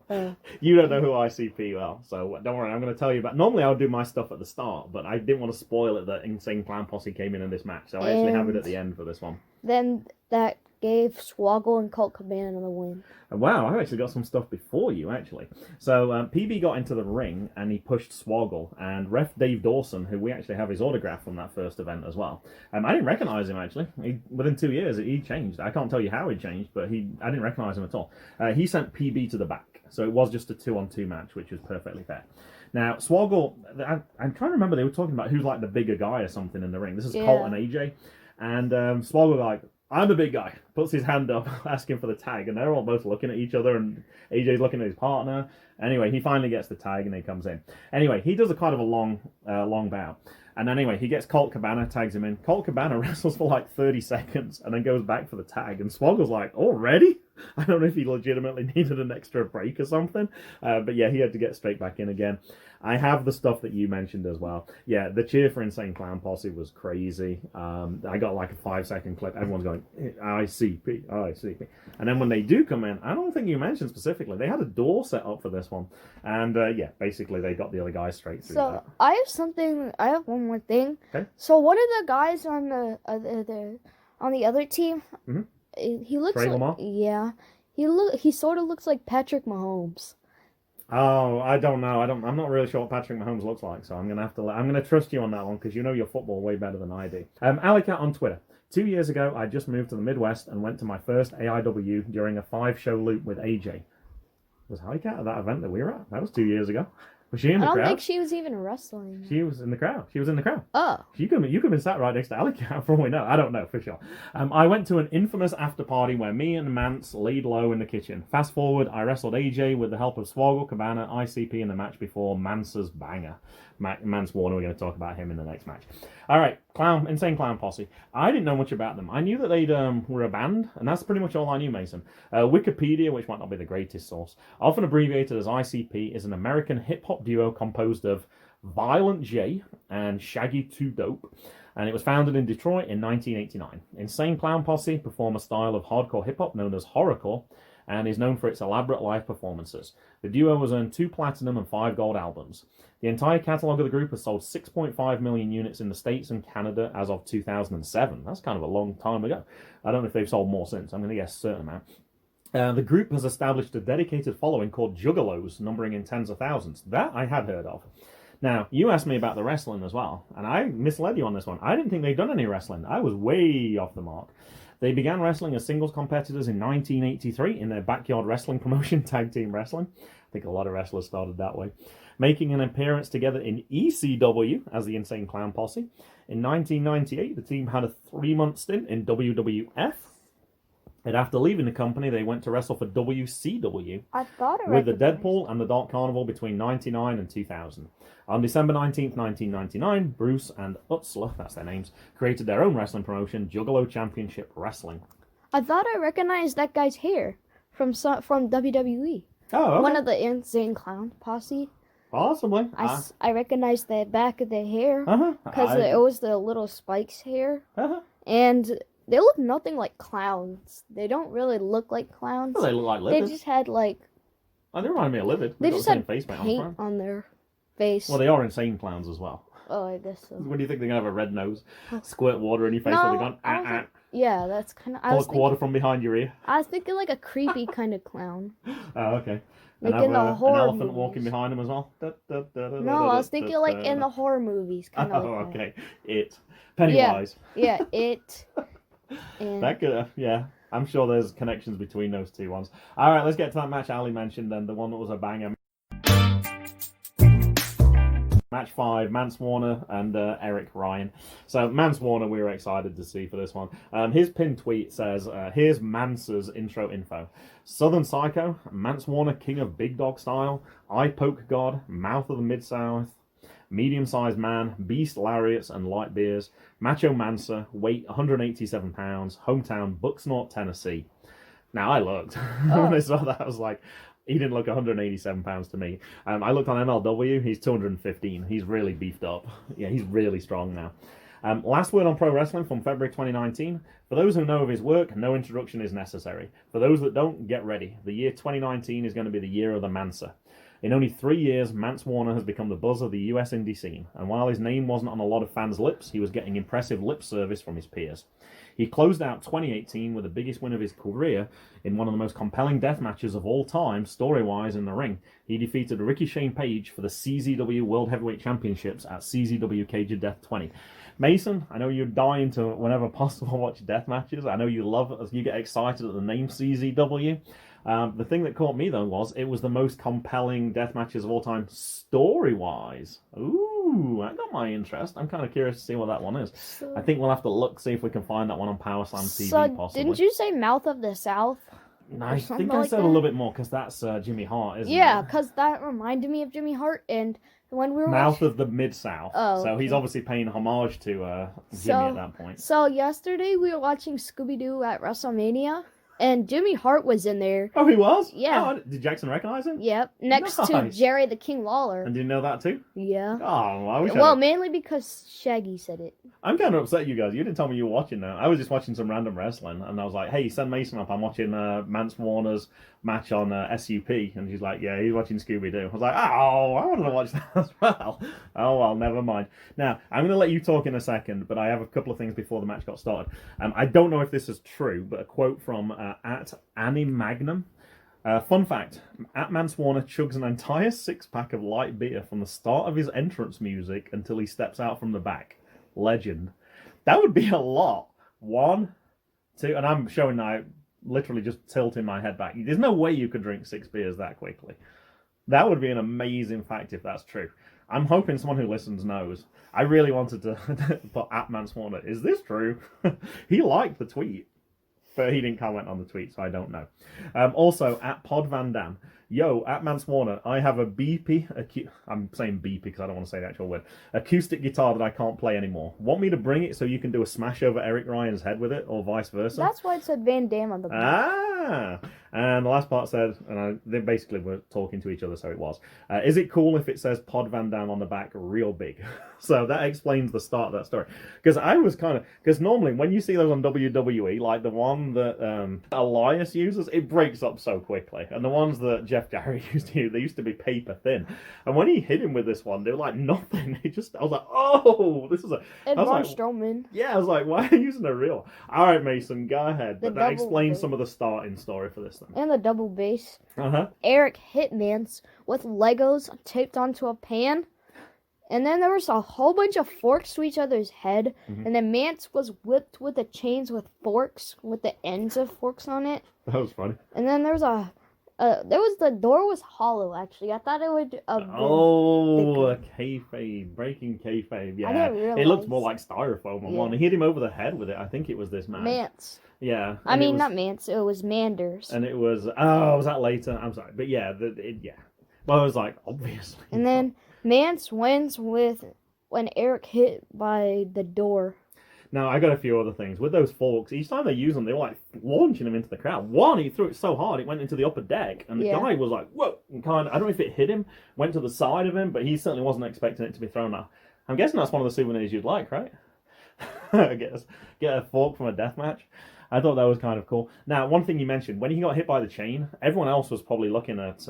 You don't know who ICP are, so don't worry, I'm going to tell you about... Normally I would do my stuff at the start, but I didn't want to spoil it that Insane Clown Posse came in this match, so I actually have it at the end for this one. Then that gave Swoggle and Colt Cabana the win. Wow, I've actually got some stuff before you, actually. So, PB got into the ring, and he pushed Swoggle, and ref Dave Dawson, who we actually have his autograph from that first event as well. I didn't recognise him, actually. Within 2 years, he changed. I can't tell you how he changed, but I didn't recognise him at all. He sent PB to the back, so it was just a 2-on-2 match, which was perfectly fair. Now, Swoggle, I'm trying to remember, they were talking about who's like the bigger guy or something in the ring. This is Colt and AJ, and Swoggle like, I'm the big guy, puts his hand up, asking for the tag, and they're all both looking at each other, and AJ's looking at his partner. Anyway, he finally gets the tag, and he comes in. Anyway, he does a kind of a long bow. And anyway, he gets Colt Cabana, tags him in. Colt Cabana wrestles for like 30 seconds, and then goes back for the tag, and Swoggle's like, already? I don't know if he legitimately needed an extra break or something, but yeah, he had to get straight back in again. I have the stuff that you mentioned as well. Yeah, the cheer for Insane Clown Posse was crazy. I got like a 5-second clip. Everyone's going, ICP, ICP. And then when they do come in, I don't think you mentioned specifically, they had a door set up for this one. And yeah, basically they got the other guys straight through that. I have one more thing. Okay. So what are the guys on the other team? Mm-hmm. He looks Trey like, Lamar? yeah. He sort of looks like Patrick Mahomes. Oh, I don't know. I'm not really sure what Patrick Mahomes looks like, so I'm gonna trust you on that one because you know your football way better than I do. Alicat on Twitter. 2 years ago, I just moved to the Midwest and went to my first AIW during a 5-show loop with AJ. Was Alicat at that event that we were at? That was 2 years ago. Was she in the crowd? I don't think she was even wrestling. She was in the crowd. Oh. You could have been sat right next to Alicat for all we know. I don't know for sure. I went to an infamous after party where me and Mance laid low in the kitchen. Fast forward, I wrestled AJ with the help of Swoggle, Cabana, ICP in the match before Mance's banger. Mance Warner, we're going to talk about him in the next match. All right, Insane Clown Posse. I didn't know much about them. I knew that they were a band, and that's pretty much all I knew, Mason. Wikipedia, which might not be the greatest source, often abbreviated as ICP, is an American hip-hop duo composed of Violent J and Shaggy 2 Dope, and it was founded in Detroit in 1989. Insane Clown Posse perform a style of hardcore hip-hop known as horrorcore, and is known for its elaborate live performances. The duo has earned 2 platinum and 5 gold albums. The entire catalogue of the group has sold 6.5 million units in the States and Canada as of 2007. That's kind of a long time ago. I don't know if they've sold more since. I'm going to guess a certain amount. The group has established a dedicated following called Juggalos, numbering in tens of thousands. That I had heard of. Now, you asked me about the wrestling as well, and I misled you on this one. I didn't think they'd done any wrestling. I was way off the mark. They began wrestling as singles competitors in 1983 in their backyard wrestling promotion, Tag Team Wrestling. I think a lot of wrestlers started that way. Making an appearance together in ECW as the Insane Clown Posse. In 1998, the team had a 3-month stint in WWF. And after leaving the company, they went to wrestle for WCW with the Deadpool and the Dark Carnival between 1999 and 2000. On December 19th, 1999, Bruce and Utzler, that's their names, created their own wrestling promotion, Juggalo Championship Wrestling. I thought I recognized that guy's hair from WWE. Oh, okay. One of the Insane Clown Posse. Possibly. I recognized the back of the hair because it was the little Spike's hair. And they look nothing like clowns. They don't really look like clowns. Well, they look like Livid. They just had like... Oh, they remind me of Livid. They just had paint on their face. Well, they are insane clowns as well. Oh, I guess so. When do you think they're going to have a red nose? Squirt water in your face while they're gone, Yeah, that's kind of... Pull a quarter from behind your ear. I was thinking like a creepy kind of clown. Oh, okay. Like and in the horror an elephant movies. walking behind him as well? No, I was thinking like in the horror movies. Kind of Oh, like okay. It. Pennywise. Yeah, It. And... That could, yeah. I'm sure there's connections between those two ones. All right, let's get to that match Ali mentioned then, the one that was a banger. Match 5, Mance Warner and Erick Ryan. So Mance Warner, we were excited to see for this one. His pinned tweet says, here's Mance's intro info. Southern Psycho, Mance Warner, King of Big Dog Style, Eye Poke God, Mouth of the Mid-South, Medium-Sized Man, Beast Lariats and Light Beers, Macho Mancer, weight 187 pounds, hometown Bucksnort, Tennessee. Now I looked. When I saw that, I was like, he didn't look 187 pounds to me. I looked on MLW, he's 215. He's really beefed up. Yeah, he's really strong now. Last word on pro wrestling from February 2019. For those who know of his work, no introduction is necessary. For those that don't, get ready. The year 2019 is going to be the year of the Mancer. In only 3 years, Mance Warner has become the buzz of the US indie scene, and while his name wasn't on a lot of fans' lips, he was getting impressive lip service from his peers. He closed out 2018 with the biggest win of his career in one of the most compelling death matches of all time, story-wise, in the ring. He defeated Ricky Shane Page for the CZW World Heavyweight Championships at CZW Cage of Death 20. Mason, I know you're dying to, whenever possible, watch death matches. I know you love it, you get excited at the name CZW. The thing that caught me, though, was it was the most compelling death matches of all time, story-wise. Ooh, that got my interest. I'm kind of curious to see what that one is. I think we'll have to look, see if we can find that one on PowerSlam TV, possibly. Didn't you say Mouth of the South? No, I think I said a little bit more, because that's Jimmy Hart, isn't it? Yeah, because that reminded me of Jimmy Hart, and when we were Mouth of the Mid-South. Oh, so okay. he's obviously paying homage to Jimmy at that point. So yesterday we were watching Scooby-Doo at WrestleMania, and Jimmy Hart was in there. Oh, he was? Yeah. Oh, did Jackson recognize him? Yep, next to Jerry the King Lawler. And did you know that too? Yeah. Oh, I wish Well, mainly because Shaggy said it. I'm kind of upset, you guys. You didn't tell me you were watching that. I was just watching some random wrestling, and I was like, hey, send Mason up. I'm watching Mance Warner's match on SUP. And she's like, yeah, he's watching Scooby-Doo. I was like, oh, I want to watch that as well. Oh, well, never mind. Now, I'm going to let you talk in a second, but I have a couple of things before the match got started. I don't know if this is true, but a quote from at Annie Magnum. Fun fact, at Mance Warner chugs an entire 6-pack of light beer from the start of his entrance music until he steps out from the back. Legend. That would be a lot. 1, 2, and I'm showing now, literally just tilting my head back. There's no way you could drink 6 beers that quickly. That would be an amazing fact if that's true. I'm hoping someone who listens knows. I really wanted to put at Mance Warner, is this true? He liked the tweet. But he didn't comment on the tweet, so I don't know. Also, at Pod Van Dam. Yo, at Mance Warner, I have a I'm saying beepy because I don't want to say the actual word. Acoustic guitar that I can't play anymore. Want me to bring it so you can do a smash over Erick Ryan's head with it, or vice versa? That's why it said Van Dam on the beat. Ah! And the last part said, and they basically were talking to each other, so it was. Is it cool if it says Pod Van Dam on the back real big? So that explains the start of that story. Because I was because normally when you see those on WWE, like the one that Elias uses, it breaks up so quickly. And the ones that Jeff Jarrett used to use, they used to be paper thin. And when he hit him with this one, they were like nothing. I was like, oh, this is a... And Braun Strowman. Yeah, I was like, why are you using a real? All right, Mason, go ahead. But that explains some of the starting story for this thing. And the double bass. Uh-huh. Erick hit Mance with Legos taped onto a pan. And then there was a whole bunch of forks to each other's head. Mm-hmm. And then Mance was whipped with the chains with forks, with the ends of forks on it. That was funny. And then there was the door was hollow, actually. I thought it would have been a kayfabe, breaking kayfabe, yeah. I didn't realize. It looked more like styrofoam on one. He hit him over the head with it. I think it was this man. Mance. Yeah. I mean, not Mance, it was Manders. And it was, was that later? I'm sorry. But yeah, Well, it was like, obviously. And then Mance wins when Erick hit by the door. Now, I got a few other things. With those forks, each time they use them, they were like launching them into the crowd. One, he threw it so hard, it went into the upper deck. And the guy was like, whoa, and I don't know if it hit him, went to the side of him, but he certainly wasn't expecting it to be thrown out. I'm guessing that's one of the souvenirs you'd like, right? I guess. Get a fork from a death match. I thought that was kind of cool. Now, one thing you mentioned, when he got hit by the chain, everyone else was probably looking at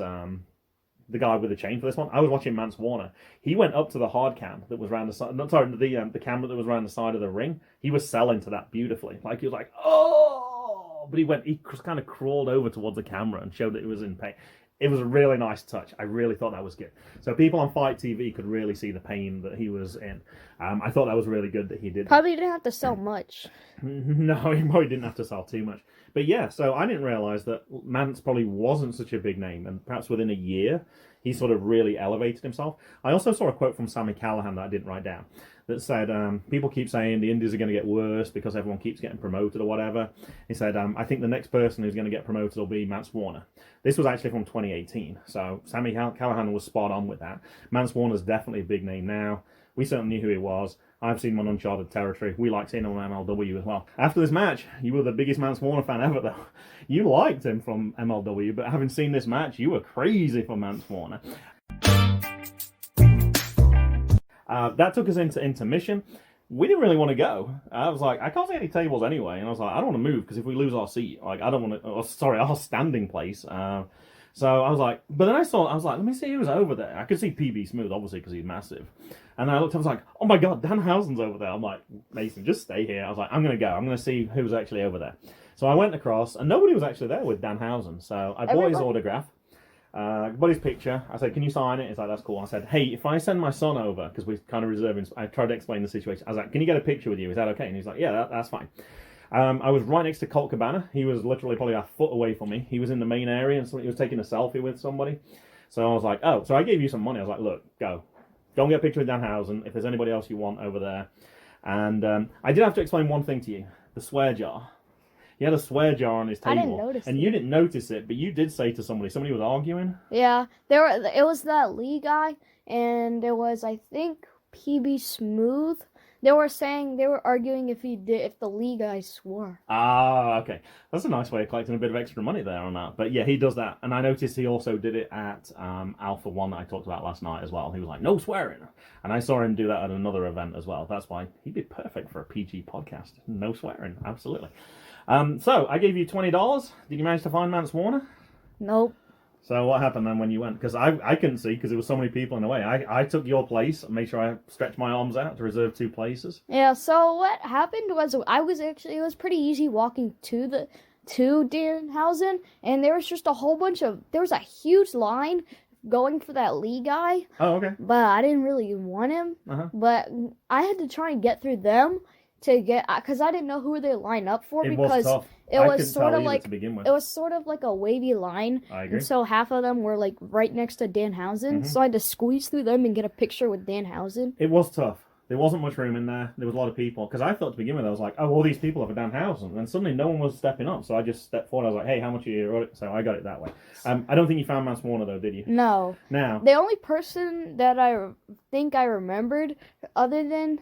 the guy with the chain for this one. I was watching Mance Warner. He went up to the hard cam that was around the side. No, sorry, the camera that was around the side of the ring. He was selling to that beautifully. Like he was like, oh, but he kind of crawled over towards the camera and showed that he was in pain. It was a really nice touch. I really thought that was good. So people on Fight TV could really see the pain that he was in. I thought that was really good that he did. Probably didn't have to sell much. No, he probably didn't have to sell too much. But yeah, so I didn't realise that Mance probably wasn't such a big name. And perhaps within a year, he sort of really elevated himself. I also saw a quote from Sami Callihan that I didn't write down that said, people keep saying the indies are going to get worse because everyone keeps getting promoted or whatever. He said, I think the next person who's going to get promoted will be Mance Warner. This was actually from 2018, so Sami Callihan was spot on with that. Mance Warner's definitely a big name now. We certainly knew who he was. I've seen him on Uncharted Territory. We liked seeing him on MLW as well. After this match, you were the biggest Mance Warner fan ever, though. You liked him from MLW, but having seen this match, you were crazy for Mance Warner. That took us into intermission. We didn't really want to go. I was like, I can't see any tables anyway. And I was like, I don't want to move because if we lose our seat, like, I don't want to, our standing place. So I was like, but then I was like, let me see who's over there. I could see PB Smooth, obviously, because he's massive. And I looked, I was like, oh my God, Danhausen's over there. I'm like, Mason, just stay here. I was like, I'm going to go. I'm going to see who's actually over there. So I went across, and nobody was actually there with Danhausen. So I bought his autograph. Got his picture. I said, can you sign it? He's like, that's cool. I said, hey, if I send my son over, because we're kind of reserving, I tried to explain the situation. I was like, can you get a picture with you? Is that okay? And he's like, yeah, that's fine. I was right next to Colt Cabana. He was literally probably a foot away from me. He was in the main area, and he was taking a selfie with somebody. So I was like, oh, so I gave you some money. I was like, look, go and get a picture with Danhausen. If there's anybody else you want over there. And I did have to explain one thing to you, the swear jar. He had a swear jar on his table. I didn't notice and it. you didn't notice it, but you did say to somebody was arguing. Yeah, it was that Lee guy, and there was, I think, PB Smooth. They were arguing if the Lee guy swore. Ah, okay. That's a nice way of collecting a bit of extra money there on that. But yeah, he does that. And I noticed he also did it at Alpha 1 that I talked about last night as well. He was like, no swearing. And I saw him do that at another event as well. That's why he'd be perfect for a PG podcast. No swearing, absolutely. So I gave you $20. Did you manage to find Mance Warner? Nope. So what happened then when you went? Because I couldn't see because there was so many people in the way. I took your place and made sure I stretched my arms out to reserve 2 places. Yeah, so what happened was it was pretty easy walking to Danhausen, and there was just there was a huge line going for that Lee guy. Oh, okay. But I didn't really want him. Uh-huh. But I had to try and get through them because I didn't know who they line up for because was tough. It was sort of like a wavy line. I agree. And so half of them were like right next to Danhausen. Mm-hmm. So I had to squeeze through them and get a picture with Danhausen. It was tough. There wasn't much room in there. There was a lot of people. Because I thought to begin with, I was like, oh, all these people are for Danhausen. And suddenly no one was stepping up. So I just stepped forward. I was like, hey, how much are you? So I got it that way. I don't think you found Mance Warner, though, did you? No. Now. The only person that I think I remembered other than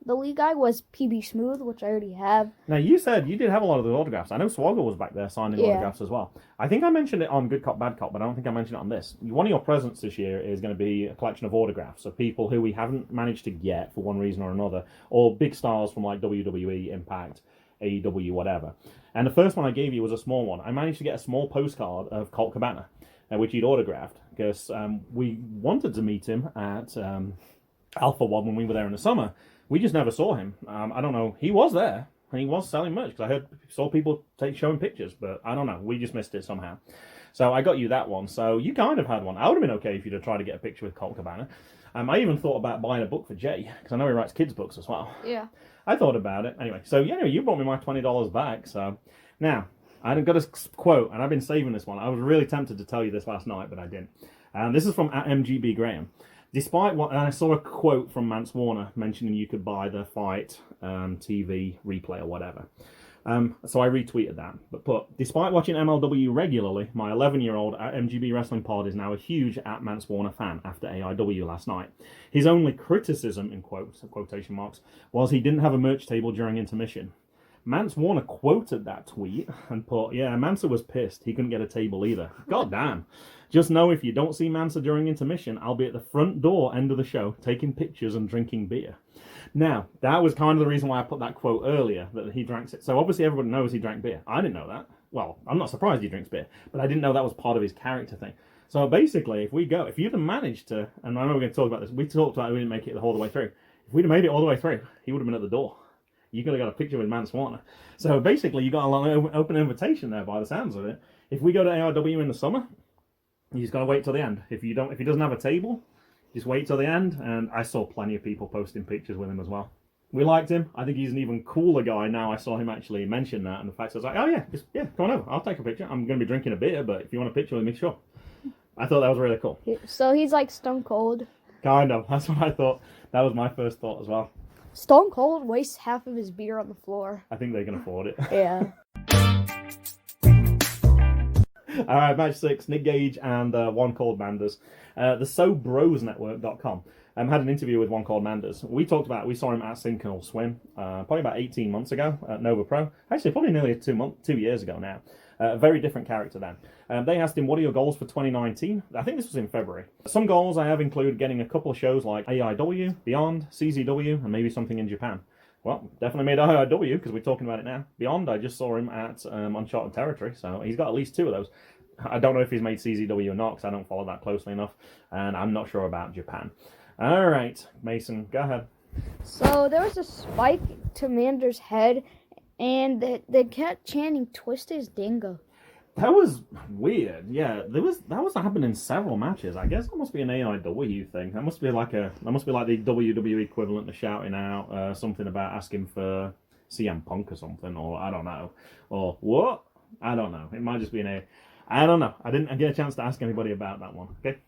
the Lee guy was PB Smooth, which I already have. Now, you said you did have a lot of the autographs. I know Swoggle was back there signing autographs as well. I think I mentioned it on Good Cop, Bad Cop, but I don't think I mentioned it on this. One of your presents this year is going to be a collection of autographs of people who we haven't managed to get for one reason or another, or big stars from like WWE, Impact, AEW, whatever. And the first one I gave you was a small one. I managed to get a small postcard of Colt Cabana, which he'd autographed, because we wanted to meet him at Alpha 1 when we were there in the summer. We just never saw him. I don't know. He was there, and he was selling merch, because I saw people showing pictures, but I don't know. We just missed it somehow. So I got you that one. So you kind of had one. I would have been okay if you'd have tried to get a picture with Colt Cabana. I even thought about buying a book for Jay, because I know he writes kids' books as well. Yeah. I thought about it. Anyway, so you brought me my $20 back. So now, I've got a quote, and I've been saving this one. I was really tempted to tell you this last night, but I didn't. This is from MGB Graham. Despite what, and I saw a quote from Mance Warner mentioning you could buy the Fight TV replay or whatever. So I retweeted that. But despite watching MLW regularly, my 11-year-old at MGB Wrestling Pod is now a huge at Mance Warner fan after AIW last night. His only criticism, in quotation marks, was he didn't have a merch table during intermission. Mance Warner quoted that tweet and put, yeah, Mansa was pissed. He couldn't get a table either. God damn. Just know if you don't see Mansa during intermission, I'll be at the front door end of the show taking pictures and drinking beer. Now, that was kind of the reason why I put that quote earlier, that he drank it. So obviously everyone knows he drank beer. I didn't know that. Well, I'm not surprised he drinks beer, but I didn't know that was part of his character thing. So basically, if you'd have managed to, and I know we're going to talk about this, we talked about we didn't make it the whole way through. If we'd have made it all the way through, he would have been at the door. You could have got a picture with Mance Warner. So basically, you got an open invitation there by the sounds of it. If we go to ARW in the summer, you just got to wait till the end. If he doesn't have a table, just wait till the end. And I saw plenty of people posting pictures with him as well. We liked him. I think he's an even cooler guy now. I saw him actually mention that, and the fact I was like, oh yeah, come on over. I'll take a picture. I'm going to be drinking a beer, but if you want a picture with me, sure. I thought that was really cool. So he's like Stone Cold. Kind of. That's what I thought. That was my first thought as well. Stone Cold wastes half of his beer on the floor. I think they can afford it. Yeah. All right, match 6, Nick Gage and One Called Manders. The SoBrosNetwork.com had an interview with One Called Manders. We saw him at Sink or Swim probably about 18 months ago at Nova Pro. Actually, probably nearly 2 years ago now. A very different character then. They asked him, what are your goals for 2019? I think this was in February. Some goals I have include getting a couple of shows like AIW, Beyond, CZW, and maybe something in Japan. Well, definitely made AIW because we're talking about it now. Beyond, I just saw him at Uncharted Territory, so he's got at least 2 of those. I don't know if he's made CZW or not because I don't follow that closely enough, and I'm not sure about Japan. All right, Mason, go ahead. So there was a spike to Manders' head, and they kept chanting, "Twist his dingo." That was weird. Yeah, that was happening in several matches. I guess that must be an AIW thing. That must be like the WWE equivalent of shouting out something about asking for CM Punk or something, or I don't know, or what? I don't know. It might just be I don't know. I didn't get a chance to ask anybody about that one. Okay.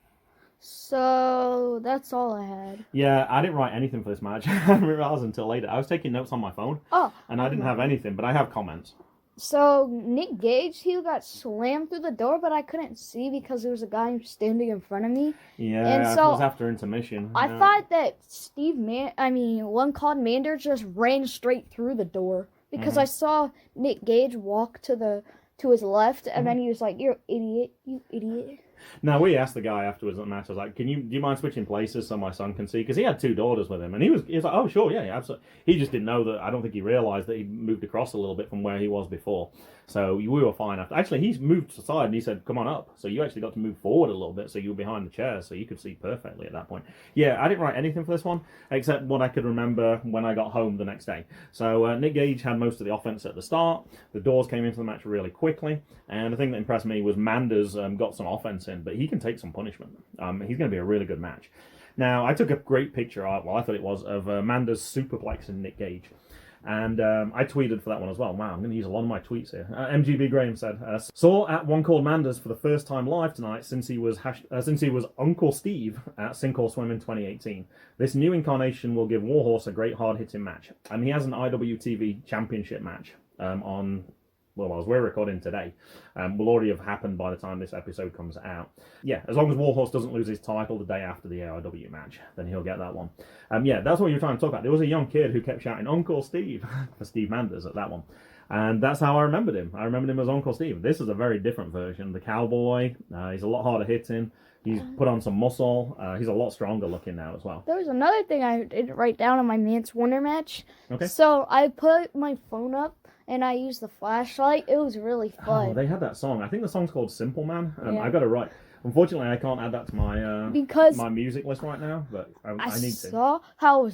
So that's all I had. Yeah, I didn't write anything for this match. I didn't realize until later. I was taking notes on my phone. And I didn't have anything, but I have comments. So Nick Gage, he got slammed through the door, but I couldn't see because there was a guy standing in front of me. Yeah, and so it was after intermission. I thought that One Called Manders just ran straight through the door because I saw Nick Gage walk to his left, and then he was like, "You're an idiot, you idiot." Now, we asked the guy afterwards on the match, I was like, do you mind switching places so my son can see? Because he had 2 daughters with him, and he was like, oh, sure, yeah, absolutely. He just didn't know that, I don't think he realised that he moved across a little bit from where he was before. So we were fine after. Actually, he's moved aside, and he said, come on up. So you actually got to move forward a little bit, so you were behind the chair, so you could see perfectly at that point. Yeah, I didn't write anything for this one, except what I could remember when I got home the next day. So Nick Gage had most of the offense at the start. The doors came into the match really quickly, and the thing that impressed me was Manders got some offense in, but he can take some punishment. He's going to be a really good match. Now, I took a great picture, I thought it was, of Manders superplexing Nick Gage. And I tweeted for that one as well. Wow, I'm going to use a lot of my tweets here. MGB Graham said, saw at One Called Manders for the first time live tonight since he was Uncle Steve at Sink or Swim in 2018. This new incarnation will give Warhorse a great hard-hitting match. And he has an IWTV championship match on... Well, as we're recording today, will already have happened by the time this episode comes out. Yeah, as long as Warhorse doesn't lose his title the day after the AIW match, then he'll get that one. Yeah, that's what you were trying to talk about. There was a young kid who kept shouting, Uncle Steve, for Steve Manders at that one. And that's how I remembered him. I remembered him as Uncle Steve. This is a very different version. The cowboy, he's a lot harder hitting. He's put on some muscle. He's a lot stronger looking now as well. There was another thing I didn't write down on my Mance Winter match. Okay. So I put my phone up and I used the flashlight. It was really fun. Oh, they had that song. I think the song's called Simple Man. Yeah. I got it right. Unfortunately, I can't add that to my my music list right now, but I need to. I saw how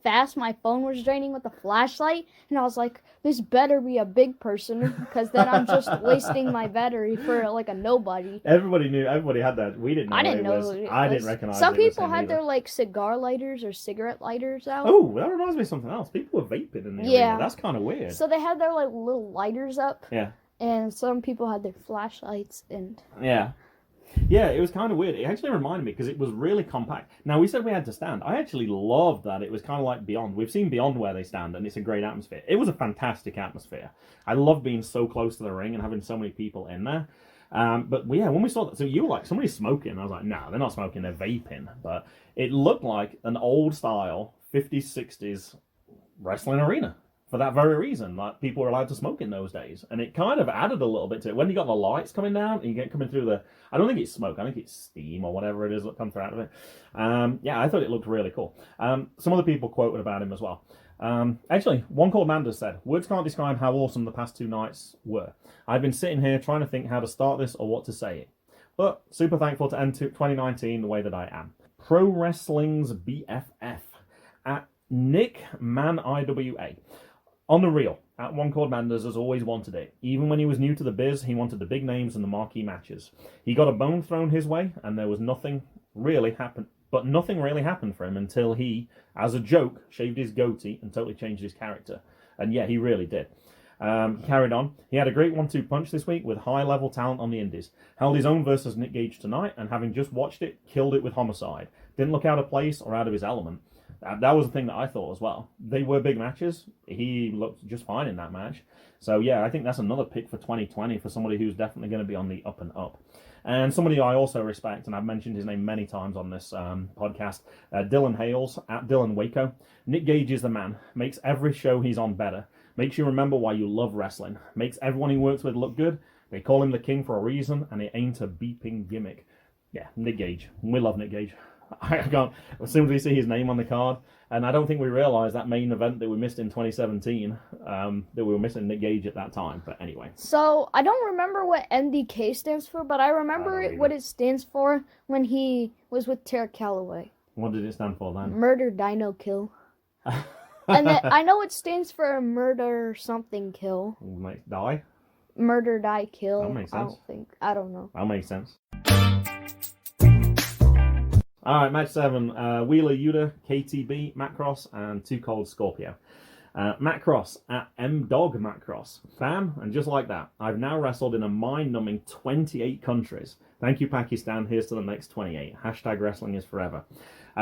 fast my phone was draining with the flashlight, and I was like, this better be a big person, because then I'm just wasting my battery for like a nobody. Everybody had that. We didn't know. I didn't know. I didn't recognize. Some people had their like cigar lighters or cigarette lighters out. Oh, that reminds me of something else. People were vaping in the arena. That's kind of weird. So they had their like little lighters up. Yeah. And some people had their flashlights and. Yeah. Yeah, it was kind of weird. It actually reminded me because it was really compact. Now, we said we had to stand. I actually loved that. It was kind of like Beyond. We've seen Beyond where they stand, and it's a great atmosphere. It was a fantastic atmosphere. I love being so close to the ring and having so many people in there. But yeah, when we saw that, so you were like, somebody's smoking. I was like, no, they're not smoking, they're vaping. But it looked like an old style 50s, 60s wrestling arena. For that very reason, like people were allowed to smoke in those days, and it kind of added a little bit to it. When you got the lights coming down, and you get coming through the, I don't think it's smoke, I think it's steam or whatever it is that comes out of it. Yeah, I thought it looked really cool. Some other people quoted about him as well. Actually, One Called Manders said, words can't describe how awesome the past 2 nights were. I've been sitting here trying to think how to start this or what to say it. But super thankful to end 2019 the way that I am. Pro Wrestling's BFF at Nick Man IWA. On the real, at One Called Manders has always wanted it. Even when he was new to the biz, he wanted the big names and the marquee matches. He got a bone thrown his way, and there was nothing really happened. But nothing really happened for him until he, as a joke, shaved his goatee and totally changed his character. And yeah, he really did. Carried on. He had a great 1-2 punch this week with high-level talent on the indies. Held his own versus Nick Gage tonight, and having just watched it, killed it with homicide. Didn't look out of place or out of his element. That was the thing that I thought as well. They were big matches. He looked just fine in that match. So yeah, I think that's another pick for 2020 for somebody who's definitely going to be on the up and up. And somebody I also respect, and I've mentioned his name many times on this podcast, Dylan Hales, at Dylan Waco. Nick Gage is the man. Makes every show he's on better. Makes you remember why you love wrestling. Makes everyone he works with look good. They call him the king for a reason, and it ain't a beeping gimmick. Yeah, Nick Gage. We love Nick Gage. I can't, as soon as we see his name on the card, and I don't think we realised that main event that we missed in 2017, that we were missing Nick Gage at that time, but anyway. So, I don't remember what MDK stands for, but I remember what it stands for when he was with Tara Calloway. What did it stand for then? Murder, Dino, Kill. And then, I know it stands for Murder something kill. Die? Murder, Die, Kill. That makes sense. I don't know. That makes sense. Alright, match 7. Wheeler Yuta, KTB, Macross, and 2COLD Scorpio. Macross at MDog Macross. Fam, and just like that, I've now wrestled in a mind-numbing 28 countries. Thank you, Pakistan. Here's to the next 28. Hashtag wrestling is forever.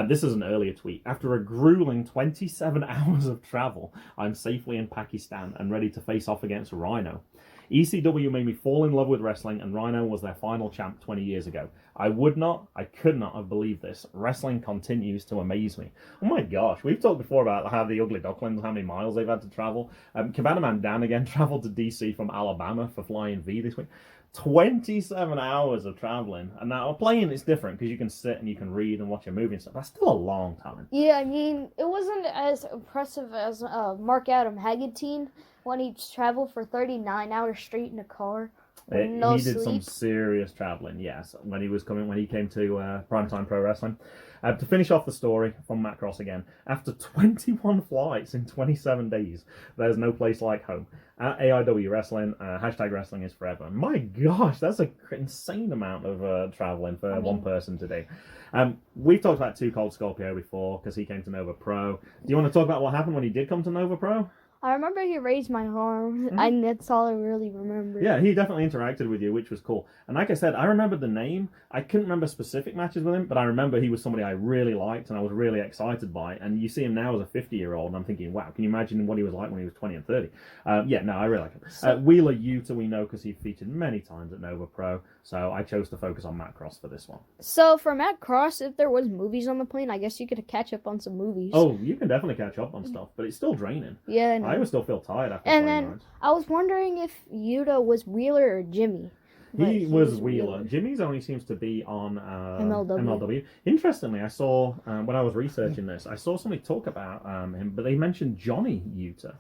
This is an earlier tweet. After a grueling 27 hours of travel, I'm safely in Pakistan and ready to face off against Rhino. ECW made me fall in love with wrestling, and Rhino was their final champ 20 years ago. I could not have believed this. Wrestling continues to amaze me. Oh my gosh, we've talked before about how the Ugly Ducklings, how many miles they've had to travel. Cabana Man Dan again travelled to DC from Alabama for Flying V this week. 27 hours of travelling. And now playing is different because you can sit and you can read and watch a movie and stuff. That's still a long time. Yeah, I mean, it wasn't as impressive as Mark Adam Haggerty when he traveled for 39 hours straight in a car. He did some serious travelling, yes, when he came to Primetime Pro Wrestling. To finish off the story from Macross again, after 21 flights in 27 days, there's no place like home. At AIW Wrestling, hashtag wrestling is forever. My gosh, that's an insane amount of travelling for one person to do. We've talked about 2COLD Scorpio before because he came to Nova Pro. Do you want to talk about what happened when he did come to Nova Pro? I remember he raised my arm, and that's all I really remember. Yeah, he definitely interacted with you, which was cool. And like I said, I remembered the name. I couldn't remember specific matches with him, but I remember he was somebody I really liked and I was really excited by. And you see him now as a 50-year-old, and I'm thinking, wow, can you imagine what he was like when he was 20 and 30? Yeah, no, I really like him. Wheeler Yuta, we know because he featured many times at Nova Pro, so I chose to focus on Matt Cross for this one. So for Matt Cross, if there was movies on the plane, I guess you could catch up on some movies. Oh, you can definitely catch up on stuff, but it's still draining. Yeah, I know. I would still feel tired after and playing then rides. I was wondering if Yuta was Wheeler or Jimmy. He was Wheeler. Jimmy's only seems to be on MLW. Interestingly, I saw, when I was researching this, I saw somebody talk about him, but they mentioned Johnny Yuta.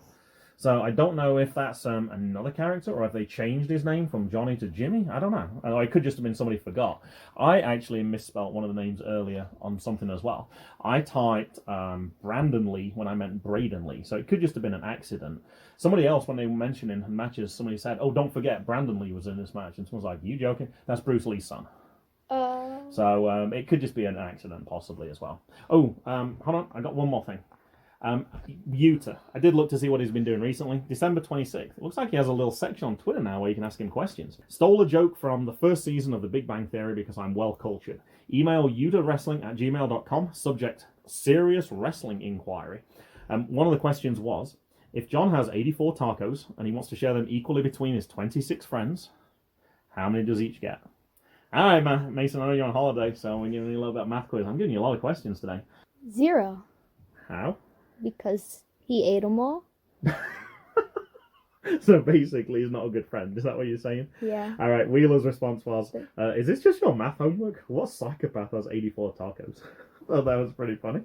So I don't know if that's another character or if they changed his name from Johnny to Jimmy. I don't know. It could just have been somebody forgot. I actually misspelled one of the names earlier on something as well. I typed Brandon Lee when I meant Brayden Lee. So it could just have been an accident. Somebody else, when they were mentioning matches, somebody said, oh, don't forget, Brandon Lee was in this match. And someone's like, you joking? That's Bruce Lee's son. So it could just be an accident, possibly, as well. Oh, hold on. I got one more thing. Yuta. I did look to see what he's been doing recently. December 26th. It looks like he has a little section on Twitter now where you can ask him questions. Stole a joke from the first season of The Big Bang Theory because I'm well cultured. Email yutawrestling@gmail.com. Subject, serious wrestling inquiry. One of the questions was, if John has 84 tacos and he wants to share them equally between his 26 friends, how many does each get? All right, Mason, I know you're on holiday, so we're giving you a little bit of math quiz. I'm giving you a lot of questions today. 0. How? Because he ate them all. So basically, he's not a good friend. Is that what you're saying? Yeah. All right, Wheeler's response was, is this just your math homework? What psychopath has 84 tacos? Oh, that was pretty funny.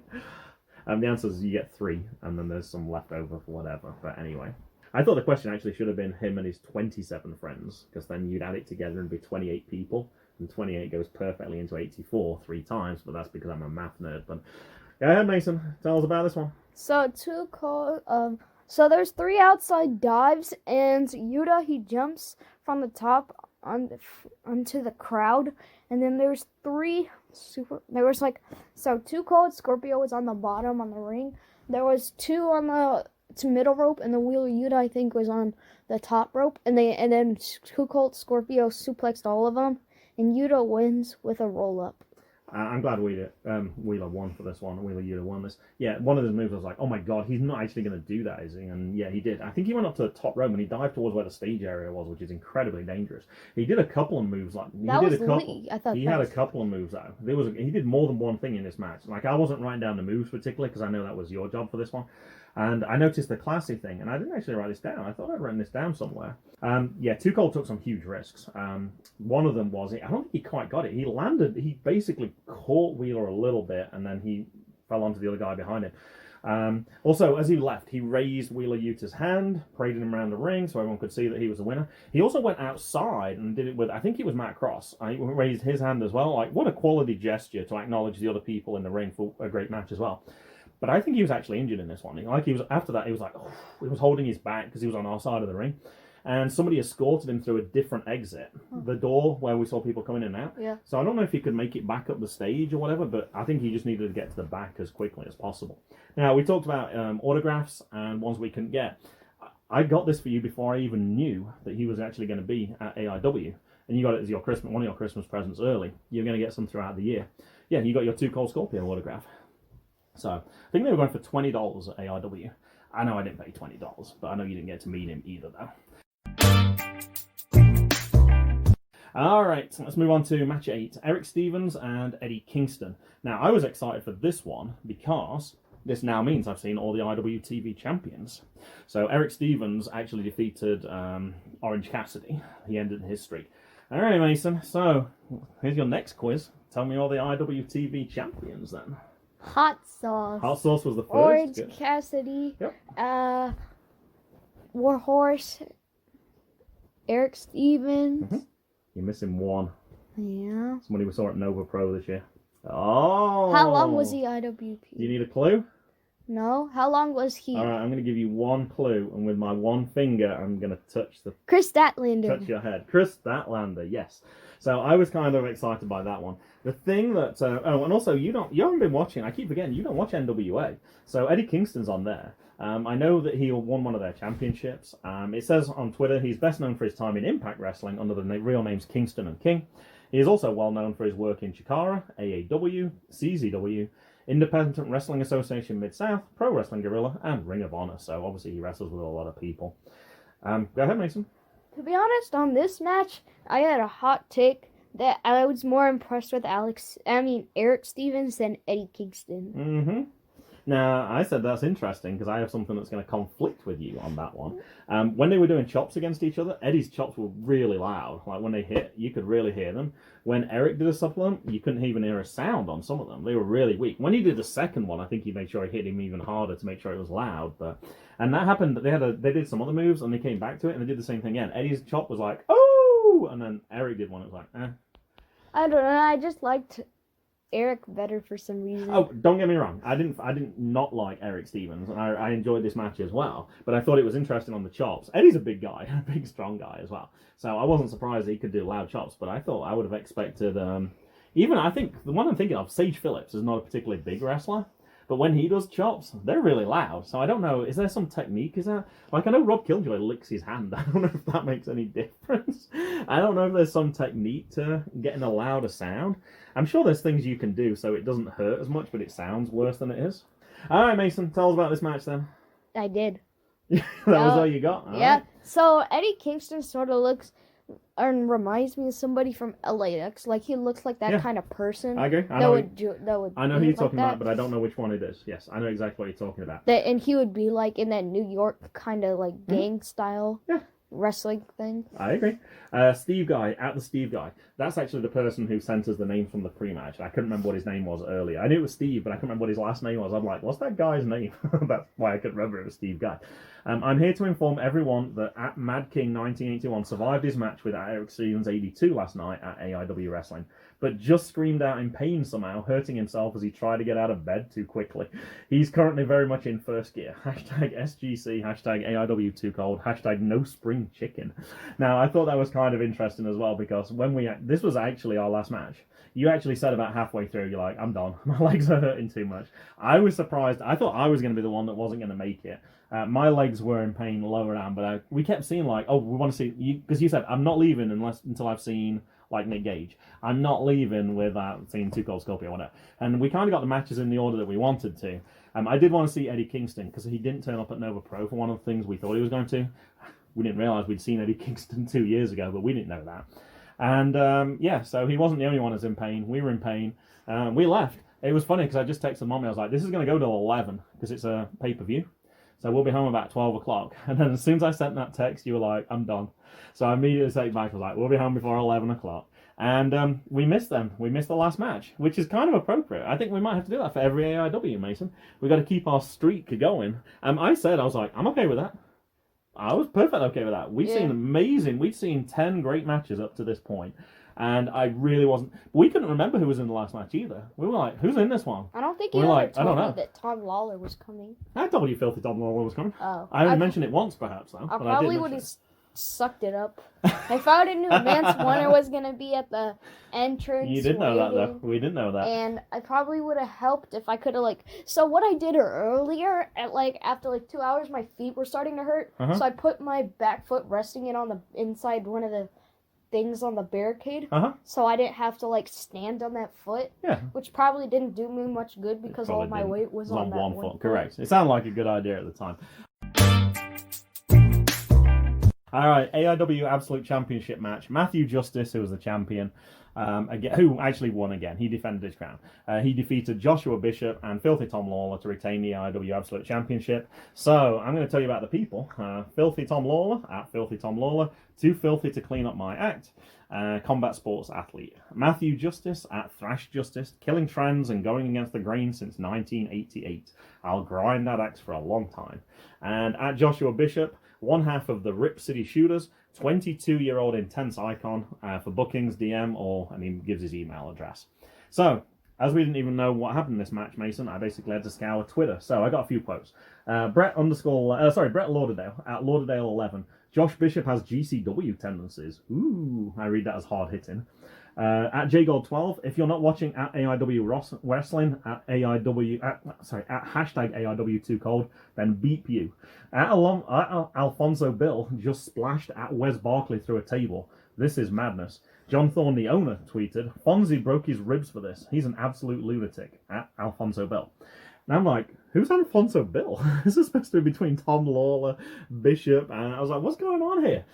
The answer is you get 3, and then there's some left over for whatever. But anyway. I thought the question actually should have been him and his 27 friends, because then you'd add it together and be 28 people. and 28 goes perfectly into 84 3 times, but that's because I'm a math nerd. But go ahead, Mason. Tell us about this one. So so there's 3 outside dives, and Yuta, he jumps from the top onto the crowd, and then there's 2 Colt, Scorpio was on the bottom on the ring. There was 2 on the middle rope, and the Wheeler Yuta, I think, was on the top rope, and then 2 Colt, Scorpio suplexed all of them, and Yuta wins with a roll up. I'm glad Wheeler won for this one. Wheeler Yuta won this. Yeah, one of his moves I was like, oh my god, he's not actually going to do that, is he? And yeah, he did. I think he went up to the top rope and he dived towards where the stage area was, which is incredibly dangerous. He did a couple of moves like he had a couple of moves though. He did more than one thing in this match. Like I wasn't writing down the moves particularly because I know that was your job for this one. And I noticed the classy thing, and I didn't actually write this down. I thought I'd written this down somewhere. 2COLD took some huge risks. One of them was, I don't think he quite got it. He basically caught Wheeler a little bit, and then he fell onto the other guy behind him. Also, as he left, he raised Wheeler Yuta's hand, paraded him around the ring so everyone could see that he was the winner. He also went outside and did it with, I think it was Matt Cross. He raised his hand as well. Like, what a quality gesture to acknowledge the other people in the ring for a great match as well. But I think he was actually injured in this one. After that, he was like, he was holding his back because he was on our side of the ring. And somebody escorted him through a different exit, the door where we saw people coming in and out. Yeah. So I don't know if he could make it back up the stage or whatever, but I think he just needed to get to the back as quickly as possible. Now, we talked about autographs and ones we couldn't get. I got this for you before I even knew that he was actually going to be at AIW. And you got it as one of your Christmas presents early. You're going to get some throughout the year. Yeah, you got your 2COLD Scorpio autograph. So, I think they were going for $20 at AIW. I know I didn't pay $20, but I know you didn't get to meet him either, though. Alright, let's move on to match 8. Erick Stevens and Eddie Kingston. Now, I was excited for this one because this now means I've seen all the IWTV champions. So, Erick Stevens actually defeated Orange Cassidy. He ended his streak. Alright, Mason, so here's your next quiz. Tell me all the IWTV champions then. Hot Sauce. Hot Sauce was the first. Orange Cassidy. Yep. Warhorse. Erick Stevens. Mm-hmm. You're missing one. Yeah. Somebody we saw at Nova Pro this year. Oh. How long was he IWP? Do you need a clue? No. How long was he? All right, I'm going to give you one clue, and with my one finger, I'm going to touch Chris Statlander. Touch your head. Chris Statlander, yes. So I was kind of excited by that one. The thing that and also you haven't been watching. I keep forgetting you don't watch NWA. So Eddie Kingston's on there. I know that he won one of their championships. It says on Twitter he's best known for his time in Impact Wrestling under the real names Kingston and King. He is also well known for his work in Chikara, AAW, CZW, Independent Wrestling Association Mid-South, Pro Wrestling Guerrilla, and Ring of Honor. So obviously he wrestles with a lot of people. Go ahead, Mason. To be honest, on this match, I had a hot take that I was more impressed with Erick Stevens than Eddie Kingston. Mm-hmm. Now, I said that's interesting because I have something that's going to conflict with you on that one. When they were doing chops against each other, Eddie's chops were really loud. Like when they hit, you could really hear them. When Erick did a supplement, you couldn't even hear a sound on some of them. They were really weak. When he did the second one, I think he made sure he hit him even harder to make sure it was loud. And that happened. They did some other moves and they came back to it and they did the same thing again. Eddie's chop was like, oh, and then Erick did one. It was like, eh. I don't know. I just liked Erick better for some reason. Oh, don't get me wrong. I didn't not like Erick Stevens, and I enjoyed this match as well. But I thought it was interesting on the chops. Eddie's a big guy, a big strong guy as well. So I wasn't surprised he could do loud chops. But I thought I would have expected. I think the one I'm thinking of, Sage Phillips, is not a particularly big wrestler. But when he does chops, they're really loud. So I don't know, is there some technique? I know Rob Killjoy licks his hand. I don't know if that makes any difference. I don't know if there's some technique to getting a louder sound. I'm sure there's things you can do so it doesn't hurt as much, but it sounds worse than it is. All right, Mason, tell us about this match then. I did. That was all you got? All yeah. Right. So Eddie Kingston sort of looks and reminds me of somebody from LAX. Like he looks like that kind of person. I agree. I know who you're talking about, but I don't know which one it is. Yes, I know exactly what you're talking about. And he would be like in that New York kind of like gang style. Yeah. wrestling thing. I agree. Steve Guy, at the Steve Guy. That's actually the person who sent us the name from the pre-match. I couldn't remember what his name was earlier. I knew it was Steve, but I couldn't remember what his last name was. I'm like, what's that guy's name? That's why I couldn't remember it was Steve Guy. I'm here to inform everyone that at Mad King 1981 survived his match with Erick Stevens 82 last night at AIW Wrestling, but just screamed out in pain somehow, hurting himself as he tried to get out of bed too quickly. He's currently very much in first gear. Hashtag SGC, hashtag AIW 2Cold, hashtag no spring chicken. Now, I thought that was kind of interesting as well, because this was actually our last match. You actually said about halfway through, you're like, I'm done. My legs are hurting too much. I was surprised. I thought I was going to be the one that wasn't going to make it. My legs were in pain lower down, but we kept seeing like, oh, we want to see you, because you said I'm not leaving until I've seen like Nick Gage. I'm not leaving without seeing 2Cold, Scorpio, whatever. And we kind of got the matches in the order that we wanted to. I did want to see Eddie Kingston because he didn't turn up at Nova Pro for one of the things we thought he was going to. We didn't realize we'd seen Eddie Kingston 2 years ago, but we didn't know that. And so he wasn't the only one that's in pain. We were in pain. We left. It was funny because I just texted Mommy. I was like, this is going to go till 11 because it's a pay-per-view. So we'll be home about 12 o'clock. And then as soon as I sent that text, you were like, I'm done. So I immediately texted back. I was like, we'll be home before 11 o'clock. And we missed them. We missed the last match, which is kind of appropriate. I think we might have to do that for every AIW, Mason. We've got to keep our streak going. I was like, I'm okay with that. I was perfectly okay with that. We've seen 10 great matches up to this point. And I really wasn't. We couldn't remember who was in the last match either. We were like, "Who's in this one?" I don't think you ever told me that Tom Lawlor was coming. I told you, filthy Tom Lawlor was coming. Oh, I only mentioned it once, perhaps though. I probably would have sucked it up. If I would have knew Mance Warner was gonna be at the entrance. You didn't know that though. We didn't know that. And I probably would have helped if I could have So what I did earlier, after 2 hours, my feet were starting to hurt. Uh-huh. So I put my back foot resting it on the inside one of the things on the barricade, so I didn't have to stand on that foot, which probably didn't do me much good because all my weight was on that one foot. Correct. It sounded like a good idea at the time. All right, AIW Absolute Championship match. Matthew Justice, who was the champion, who actually won again. He defended his crown. He defeated Joshua Bishop and Filthy Tom Lawlor to retain the AIW Absolute Championship. So, I'm going to tell you about the people. Filthy Tom Lawlor, at Filthy Tom Lawlor. Too filthy to clean up my act. Combat sports athlete. Matthew Justice, at Thrash Justice. Killing trans and going against the grain since 1988. I'll grind that axe for a long time. And at Joshua Bishop, one half of the Rip City Shooters, 22-year-old intense icon. For bookings, DM, and he gives his email address. So, as we didn't even know what happened in this match, Mason, I basically had to scour Twitter. So I got a few quotes. Brett Lauderdale, at Lauderdale11. Josh Bishop has GCW tendencies. Ooh, I read that as hard-hitting. At JGold12, if you're not watching at AIW Wrestling, at hashtag AIW2Cold, then beep you. At Alfonso Bill just splashed at Wes Barkley through a table. This is madness. John Thorne, the owner, tweeted, Fonzie broke his ribs for this. He's an absolute lunatic. At Alfonso Bill. And I'm like, who's Alfonso Bill? This is supposed to be between Tom Lawlor, Bishop, and I was like, what's going on here?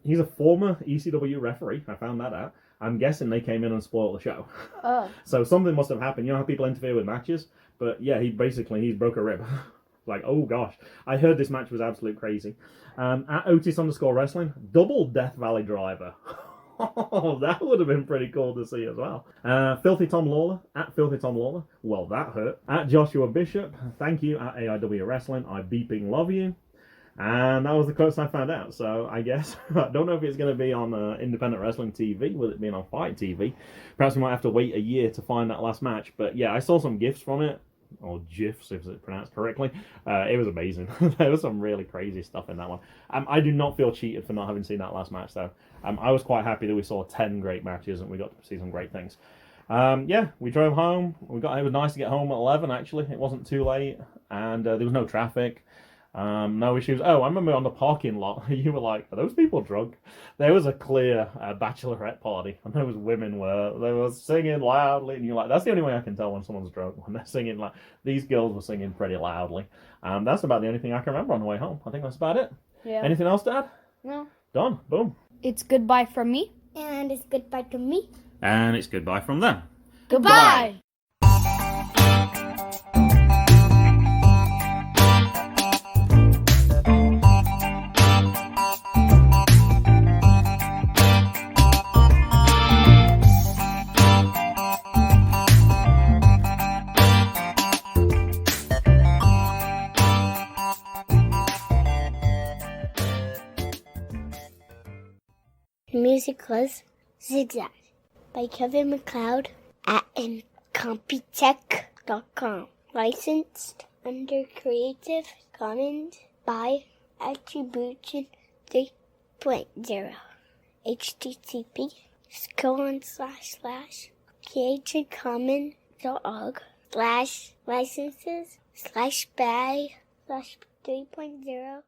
He's a former ECW referee. I found that out. I'm guessing they came in and spoiled the show. So something must have happened. You know how people interfere with matches? But yeah, he broke a rib. Like, oh gosh. I heard this match was absolute crazy. At Otis_wrestling, double Death Valley driver. Oh, that would have been pretty cool to see as well. Filthy Tom Lawlor, at Filthy Tom Lawlor. Well, that hurt. At Joshua Bishop, thank you. At AIW Wrestling, I beeping love you. And that was the closest I found out. So I guess, I don't know if it's going to be on Independent Wrestling TV, with it being on Fight TV. Perhaps we might have to wait a year to find that last match. But yeah, I saw some GIFs from it. Or GIFs, if it's pronounced correctly. It was amazing. There was some really crazy stuff in that one. I do not feel cheated for not having seen that last match, though. I was quite happy that we saw 10 great matches and we got to see some great things. Yeah, we drove home. It was nice to get home at 11, actually. It wasn't too late. And there was no traffic. No issues. Oh, I remember on the parking lot, you were like, are those people drunk? There was a clear bachelorette party, and there was women they were singing loudly, and you're like, that's the only way I can tell when someone's drunk, when they're singing. Like, these girls were singing pretty loudly. That's about the only thing I can remember on the way home. I think that's about it. Yeah. Anything else, Dad? No. Done. Boom. It's goodbye from me. And it's goodbye to me. And it's goodbye from them. Goodbye. The music was Zigzag by Kevin MacLeod at Incompetech.com. Licensed under Creative Commons by Attribution 3.0. http://creativecommons.org/licenses/by/3.0